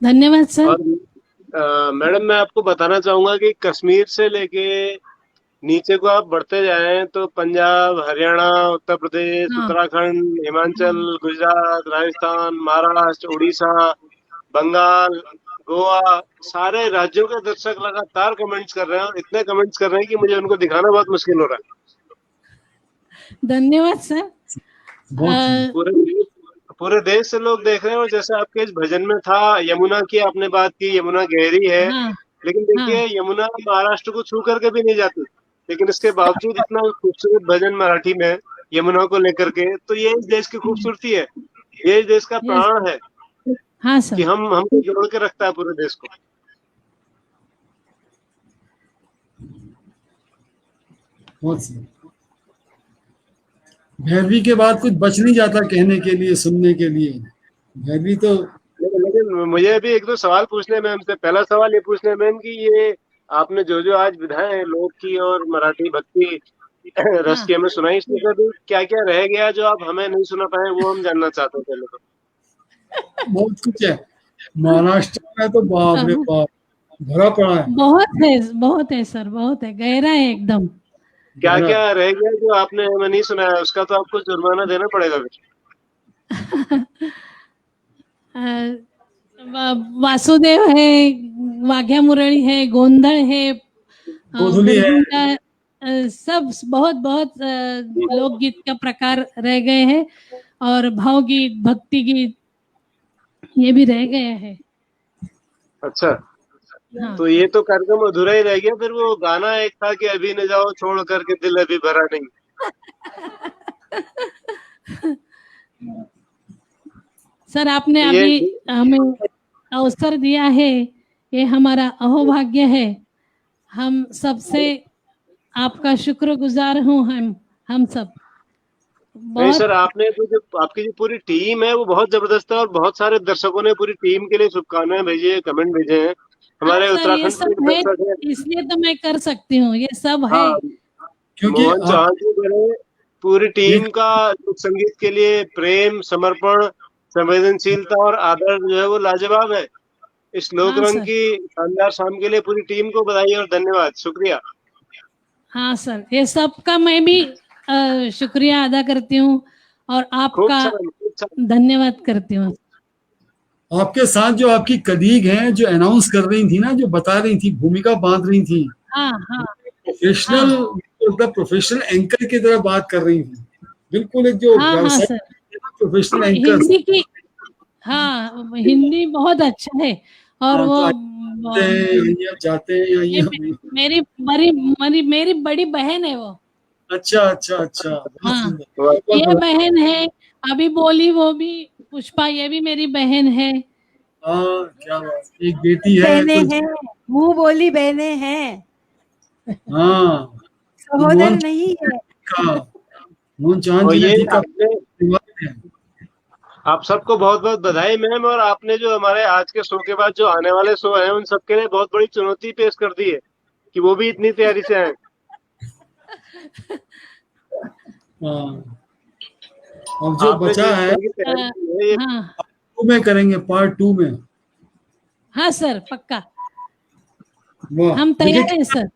धन्यवाद सर. और मैडम मैं आपको बताना चाहूंगा कि कश्मीर से लेके नीचे को आप बढ़ते जाएं तो पंजाब हरियाणा उत्तर प्रदेश हाँ. उत्तराखंड हिमाचल गुजरात राजस्थान महाराष्ट्र उड़ीसा बंगाल गोवा सारे राज्यों के दर्शक लगातार कमेंट्स कर रहे हैं और इतने कमेंट्स कर रहे हैं कि मुझे उनको दिखाना बहुत मुश्किल हो रहा है. धन्यवाद सर. पूरे देश से लोग देख रहे हैं. और जैसे आपके इस भजन में था यमुना की आपने बात की यमुना गहरी है. हाँ. लेकिन देखिए यमुना महाराष्ट्र को छू करके भी नहीं जाती लेकिन इसके बावजूद इतना खूबसूरत भजन मराठी में है यमुना को लेकर के. तो ये इस देश की खूबसूरती है ये इस देश का प्राण है. हाँ सर. कि हमको जोड़ के रखता है पूरे देश को. बहुत सही. भैरवी के बाद कुछ बच नहीं जाता कहने के लिए सुनने के लिए. भैरवी तो लेकिन मुझे अभी एक दो सवाल पूछने में हमसे. पहला सवाल ये पूछने में कि ये आपने जो आज विधाएं हैं लोक की और मराठी भक्ति रस की हमें सुनाई इसमें क्या क्या रह गया जो आप हमें नहीं सुना पाए वो हम जानना चाहते हैं. पहले तो बहुत कुछ है महाराष्ट्र में तो बाप रे बाप भरा पड़ा है. बहुत है सर बहुत है गहरा है एकदम. क्या क्या रह गया जो आपने हमें नहीं सुनाया उसका तो आपको जुर्माना देना पड़ेगा. वासुदेव है वाघ्या मुरली है गोंधळ है गोधुली है. सब बहुत बहुत लोकगीत का प्रकार रह गए हैं और भावगीत भक्ति गीत ये भी रह गया है. अच्छा. हाँ. तो ये तो कार्यक्रम अधूरा ही रह गया. फिर वो गाना एक था कि अभी न जाओ छोड़ करके दिल अभी भरा नहीं. सर आपने अभी हमें अवसर दिया है ये हमारा अहोभाग्य है. हम सबसे आपका शुक्रगुजार हूँ हम सब. नहीं सर आपने तो जो आपकी जो पूरी टीम है वो बहुत जबरदस्त है और बहुत सारे दर्शकों ने पूरी टीम के लिए शुभकामनाएं भेजी है कमेंट भेजे हैं. हमारे हाँ सर, ये उत्तराखंड सब के है, दर्शक हैं। इसलिए तो मैं कर सकती हूँ, ये सब है। हाँ, क्योंकि मोहन आप चौहान जी बड़े पूरी टीम एक का लोक संगीत के लिए प्रेम, समर्पण, संवेदनशीलता और आदर जो है वो लाजवाब है। इस लोक हाँ रंग सर, की शानदार शाम के लिए पूरी टीम को बधाई और धन्यवाद, शुक्रिया। हाँ सर, ये सब का मैं भी शुक्रिया अदा करती हूँ और खूब आपका सारा, खूब सारा। धन्यवाद करती हूँ। आपके साथ जो आपकी कलीग हैं जो अनाउंस कर रही थी ना, जो बता रही थी, भूमिका बांध रही थी, हाँ हाँ प्रोफेशनल, हाँ प्रोफेशनल एंकर की तरह बात कर रही थी, बिल्कुल एक जो हाँ हाँ व्यवसाय सर, प्रोफेशनल एंकर। हिंदी की, हाँ हिंदी बहुत अच्छा है। और हाँ, तो वो आते हैं यहीं आप जाते हैं या ये ये हमें। मेरी बड़ी बहन है वो। अच्छा अच्छा अच्छा, बहुत हाँ, सुंदर, बहुत बहुत ये बधाई। बहन है, अभी बोली वो भी, पुष्पा, ये भी मेरी बहन है। हाँ, क्या बात, एक बेटी है बहने तो। हैं, मुंह बोली बहने हैं, हाँ, तो सहोदर नहीं है। मोहन चौहान और जी ने ये दीपक आपने, है। आप सबको बहुत बहुत बधाई मैम। और आपने जो हमारे आज के शो के बाद जो आने वाले शो हैं उन सबके लिए बहुत बड़ी चुनौती पेश कर दी है कि वो भी इतनी तैयारी से आए। हाँ, अब जो आपने बचा जिस है तरह की तैयारी की है, ये हाँ 2 में करेंगे, पार्ट 2 में। हाँ सर, पक्का, वाह, हम देखिए तैयार हैं सर।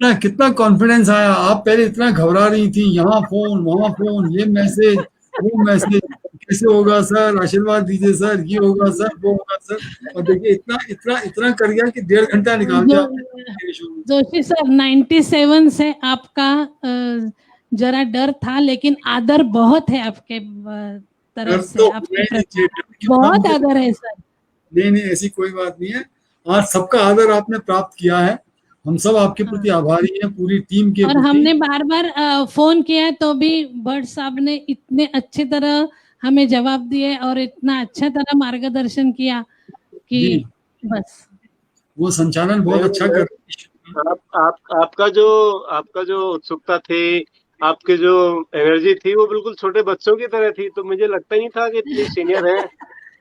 कितना कितना कॉन्फिडेंस आया। आप पहले इतना घबरा रही थी, यहाँ फोन वहाँ फोन, ये मैसेज वो मैसेज, कैसे होगा सर, आशीर्वाद दीजिए सर, ये होगा सर, वो होगा सर। और देखिए इतना इतना इतना कर गया कि 1.5 घंटा निकाल दिया जो आपने। जोशी सर, 97 से आपका जरा डर था, लेकिन आदर बहुत है आपके तरफ डर से, तो आपके होना ही नहीं प्रति चाहिए, डर क्यों था बहुत मुझे? आदर है सर। नहीं नहीं, ऐसी कोई बात नहीं है। आज सबका आदर आपने प्राप्त किया है, हम सब आपके हाँ, प्रति आभारी हैं, पूरी टीम के और प्रति। हमने बार बार फोन किया तो भी भट्ट साहब ने इतने अच्छे तरह हमें जवाब दिए और इतना अच्छा तरह मार्गदर्शन किया कि जी, बस। वो संचालन बहुत नहीं, अच्छा कर रही है। आपका जो उत्सुकता थी, आपके जो एनर्जी थी, वो बिल्कुल छोटे बच्चों की तरह थी। तो मुझे लगता ही नहीं था कि इतनी सीनियर हैं।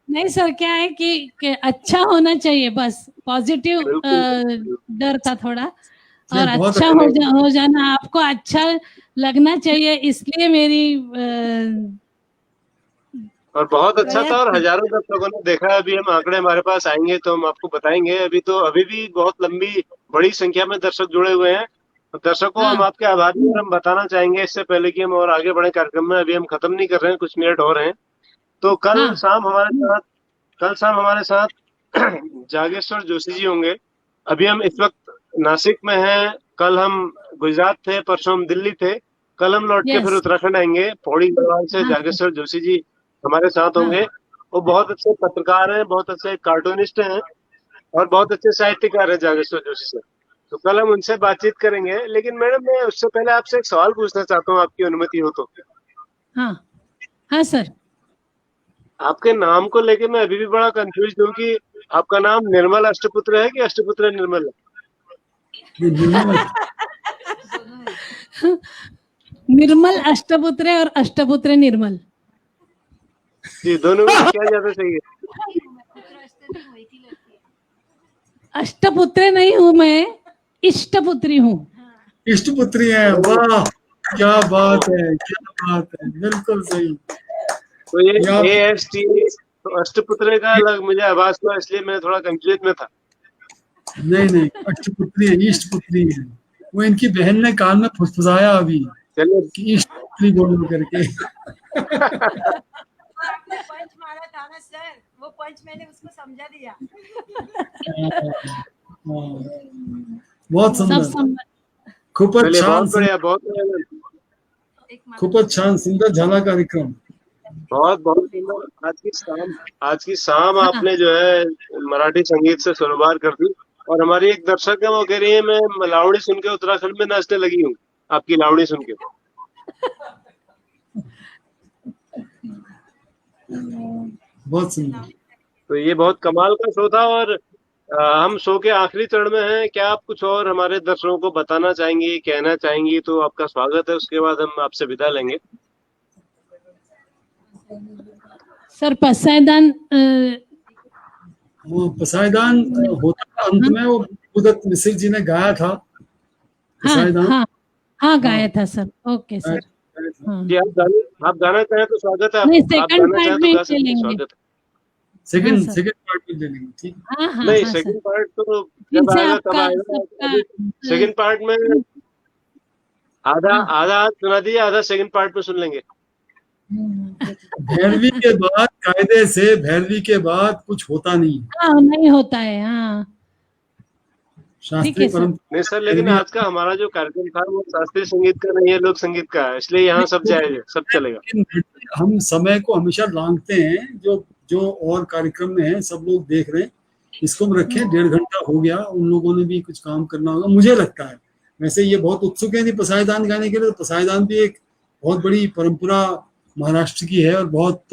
नहीं सर, क्या है कि अच्छा होना चाहिए, बस पॉजिटिव बिल्कुल। डर था थोड़ा, नहीं, और बहुत अच्छा अच्छा। हो जाना, आपको अच्छा लगना चाहिए, इसलिए मेरी और बहुत अच्छा था। और प्रयत्न। हजारों दर्शकों ने देखा है। अभी हम आंकड़े हमारे पास आएंगे तो हम आपको बताएंगे। अभी भी बहुत लंबी बड़ी संख्या में दर्शक जुड़े हुए हैं। तो दर्शकों, हम हाँ आपके आभारी हैं। और हम बताना चाहेंगे इससे पहले कि हम और आगे बढ़े कार्यक्रम में, अभी हम खत्म नहीं कर रहे हैं, कुछ मिनट और हैं। तो हाँ कल शाम हमारे साथ जागेश्वर जोशी जी होंगे। अभी हम इस वक्त नासिक में हैं। कल हम गुजरात थे, परसों हम दिल्ली थे। कल हम लौट के फिर यस, उत्तराखंड आएंगे। पौड़ी गढ़वाल से हाँ जागेश्वर जोशी जी हमारे साथ हाँ होंगे। वो बहुत अच्छे पत्रकार हैं, बहुत अच्छे कार्टूनिस्ट हैं और बहुत अच्छे साहित्यकार हैं जागेश्वर जोशी सर। तो कल हम उनसे बातचीत करेंगे। लेकिन मैडम, मैं उससे पहले आपसे एक सवाल पूछना चाहता हूँ, आपकी अनुमति हो तो। हाँ हाँ सर। आपके नाम को लेके मैं अभी भी बड़ा कंफ्यूज हूँ कि आपका नाम निर्मल अष्टपुत्र है कि अष्टपुत्र निर्मल है? ये निर्मल निर्मल अष्टपुत्र है और अष्टपुत्र निर्मल। जी, दोनों में से क्या ज्यादा सही है? अष्टपुत्र नहीं हूँ मैं, इष्टपुत्री हूँ। इष्टपुत्री है। वाह, क्या बात है, क्या बात है, बिल्कुल सही। तो ये ये आप AST, तो अष्टपुत्र का अलग मुझे आवाज हुआ, इसलिए मैं थोड़ा कंफ्यूज में था। नहीं नहीं, अष्टपुत्री है, इष्टपुत्री है। वो इनकी बहन ने कान में फुसफुसाया अभी चलिए। कि इष्टपुत्री बोलो करके। आपने पंच मारा था ना सर, वो पंच मैंने उसको समझा दिया। बहुत सब सुंदर, खूपच चलिए, छान, बहुत बढ़िया, बहुत बढ़िया। खूपच छान, सुंदर झाला कार्यक्रम। बहुत सुंदर। आज की शाम आपने जो है मराठी संगीत से शुरुआत कर दी। और हमारी एक दर्शक है, वो कह रही है मैं लावणी सुन के उत्तराखंड में नाचने लगी हूँ, आपकी लावणी सुन के। बहुत सुंदर। तो ये बहुत कमाल का शो था। और हम शो के आखिरी चरण में हैं। क्या आप कुछ और हमारे दर्शकों को बताना चाहेंगी, कहना चाहेंगी? तो आपका स्वागत है। उसके बाद हम आपसे विदा लेंगे। सर, पसायदान वो पसायदान होता था अंत में, वो उदत मिश्र जी ने गाया था हाँ पसायदान। हाँ हाँ हाँ, गाया था सर। ओके गाया सर। गाया था। हाँ जी आप गाना चाहें तो स्वागत है नहीं, आपको, आप सेकंड गाना पार्ट चाहें तो में गा ले सकते हैं, लेंगे। स्वागत है। हाँ सेकंड सर। सेकंड पार्ट में ले लेंगे, ठीक है। हाँ हाँ नहीं, हाँ सर। सेकंड पार्ट तो फिर जब से आएगा तब आपका आएगा। सबका अभी सेकंड पार्ट में आधा हाँ। आधा सुना दिया, आधा सेकंड पार्ट में सुन लेंगे। भैरवी के बाद कायदे से, भैरवी के बाद कुछ होता नहीं है। हाँ नहीं होता है। हाँ ठीक शास्त्रीय है सर। परंपरा नहीं सर, लेकिन भैरवी आज का हमारा जो कार्यक्रम था वो शास्त्रीय संगीत का नहीं है, लोक संगीत का है, इसलिए यहाँ सब जायज है, सब चलेगा। लेकिन हम समय को हमेशा लांघते हैं, जो जो और कार्यक्रम में है सब लोग देख रहे हैं, इसको हम रखें। 1.5 घंटा हो गया, उन लोगों ने भी कुछ काम करना होगा मुझे लगता है। वैसे ये बहुत उत्सुक है पसायदान गाने के लिए, तो पसायदान भी एक बहुत बड़ी परंपरा महाराष्ट्र की है और बहुत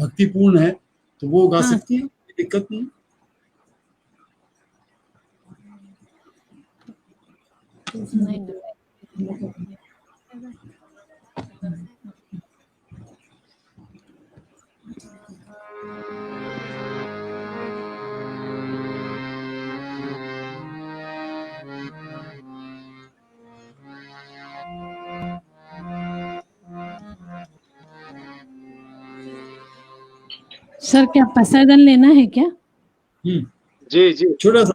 भक्तिपूर्ण है, तो वो गा हाँ सकती है, कोई दिक्कत नहीं। नहीं। सर क्या पसायदान लेना है क्या? जी जी। छोटा सा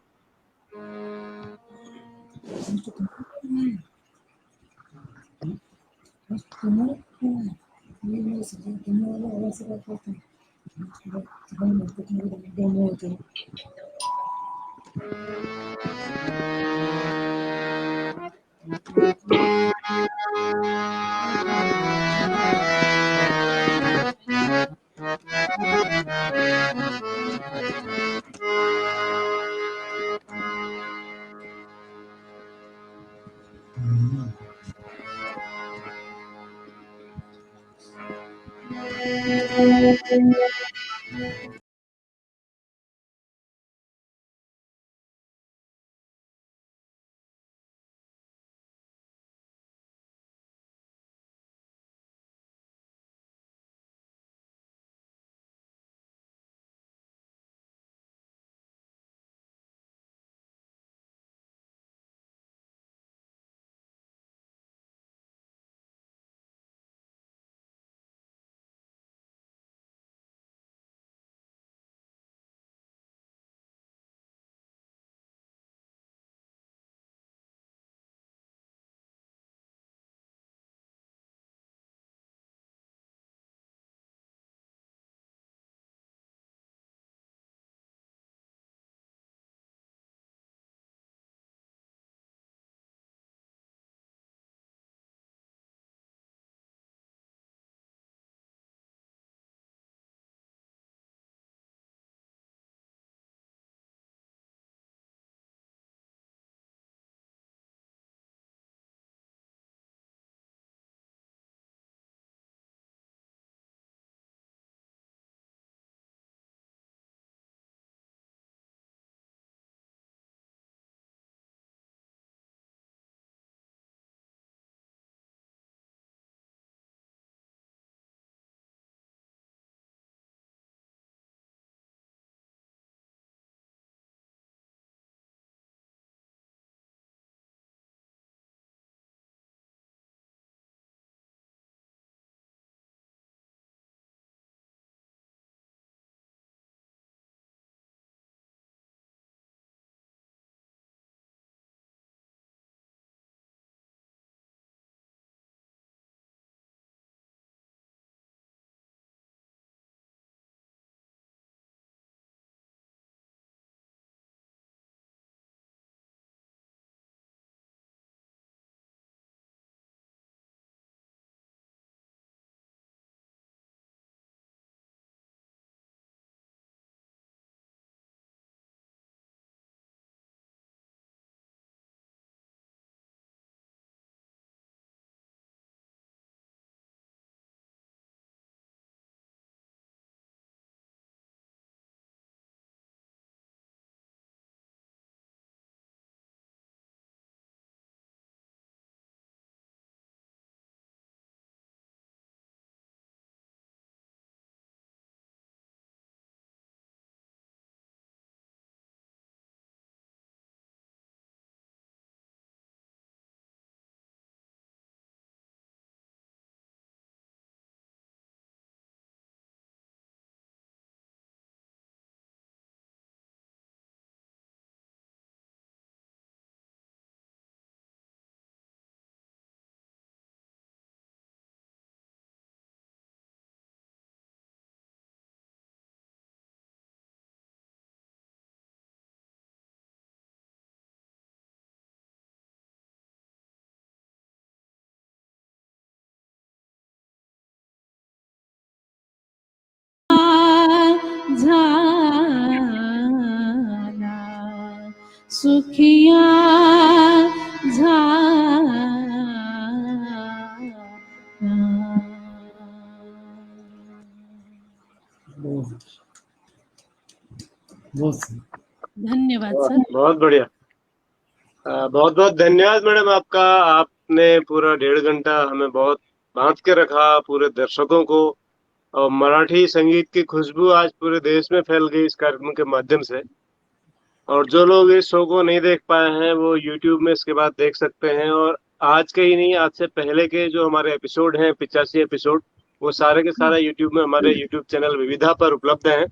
सुखिया बहुत सही। धन्यवाद सर। बहुत बढ़िया। बहुत बहुत धन्यवाद मैडम आपका। आपने पूरा 1.5 घंटा हमें बहुत बांध के रखा, पूरे दर्शकों को, और मराठी संगीत की खुशबू आज पूरे देश में फैल गई इस कार्यक्रम के माध्यम से। और जो लोग इस शो को नहीं देख पाए हैं वो YouTube में इसके बाद देख सकते हैं। और आज के ही नहीं, आज से पहले के जो हमारे एपिसोड हैं, 85 एपिसोड, वो सारे के सारे YouTube में हमारे YouTube चैनल विविधा पर उपलब्ध हैं।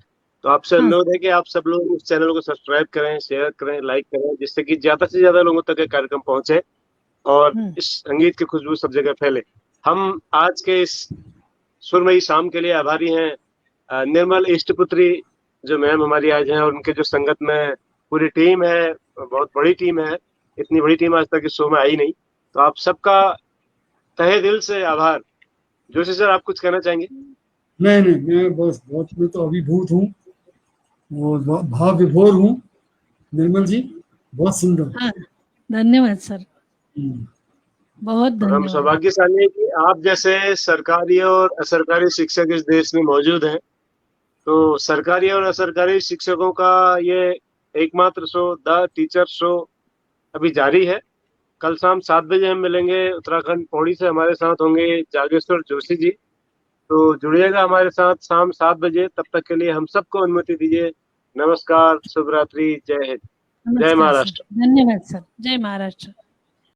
तो आपसे अनुरोध है कि आप सब लोग उस चैनल को सब्सक्राइब करें, शेयर करें, लाइक करें, जिससे कि ज्यादा से ज्यादा लोगों तक ये कार्यक्रम पहुंचे और इस संगीत की खुशबू सब जगह फैले। हम आज के इस सुरमई शाम के लिए आभारी हैं निर्मल इष्टपुत्री जो मैम हमारी आज हैं, और उनके जो संगत में पूरी टीम है, बहुत बड़ी टीम है। इतनी बड़ी टीम आज तक इस शो में आई नहीं। तो आप सबका तहे दिल से आभार। जोशी सर, आप कुछ कहना चाहेंगे? नहीं, मैं बस बहुत, मैं तो अभिभूत हूँ और भाव विभोर हूँ। निर्मल जी बहुत सुंदर। हाँ, धन्यवाद सर, बहुत हम धन्यवाद। सौभाग्यशाली है कि आप जैसे सरकारी और असरकारी शिक्षक इस देश में मौजूद हैं। तो सरकारी और असरकारी शिक्षकों का ये एकमात्र शो द टीचर शो अभी जारी है। कल शाम 7 बजे हम मिलेंगे। उत्तराखंड पौड़ी से हमारे साथ होंगे जागेश्वर जोशी जी। तो जुड़िएगा हमारे साथ शाम 7 बजे। तब तक के लिए हम सबको अनुमति दीजिए। नमस्कार, शुभ रात्रि, जय हिंद, जय नमस्कार सर, महाराष्ट्र। धन्यवाद सर, जय महाराष्ट्र।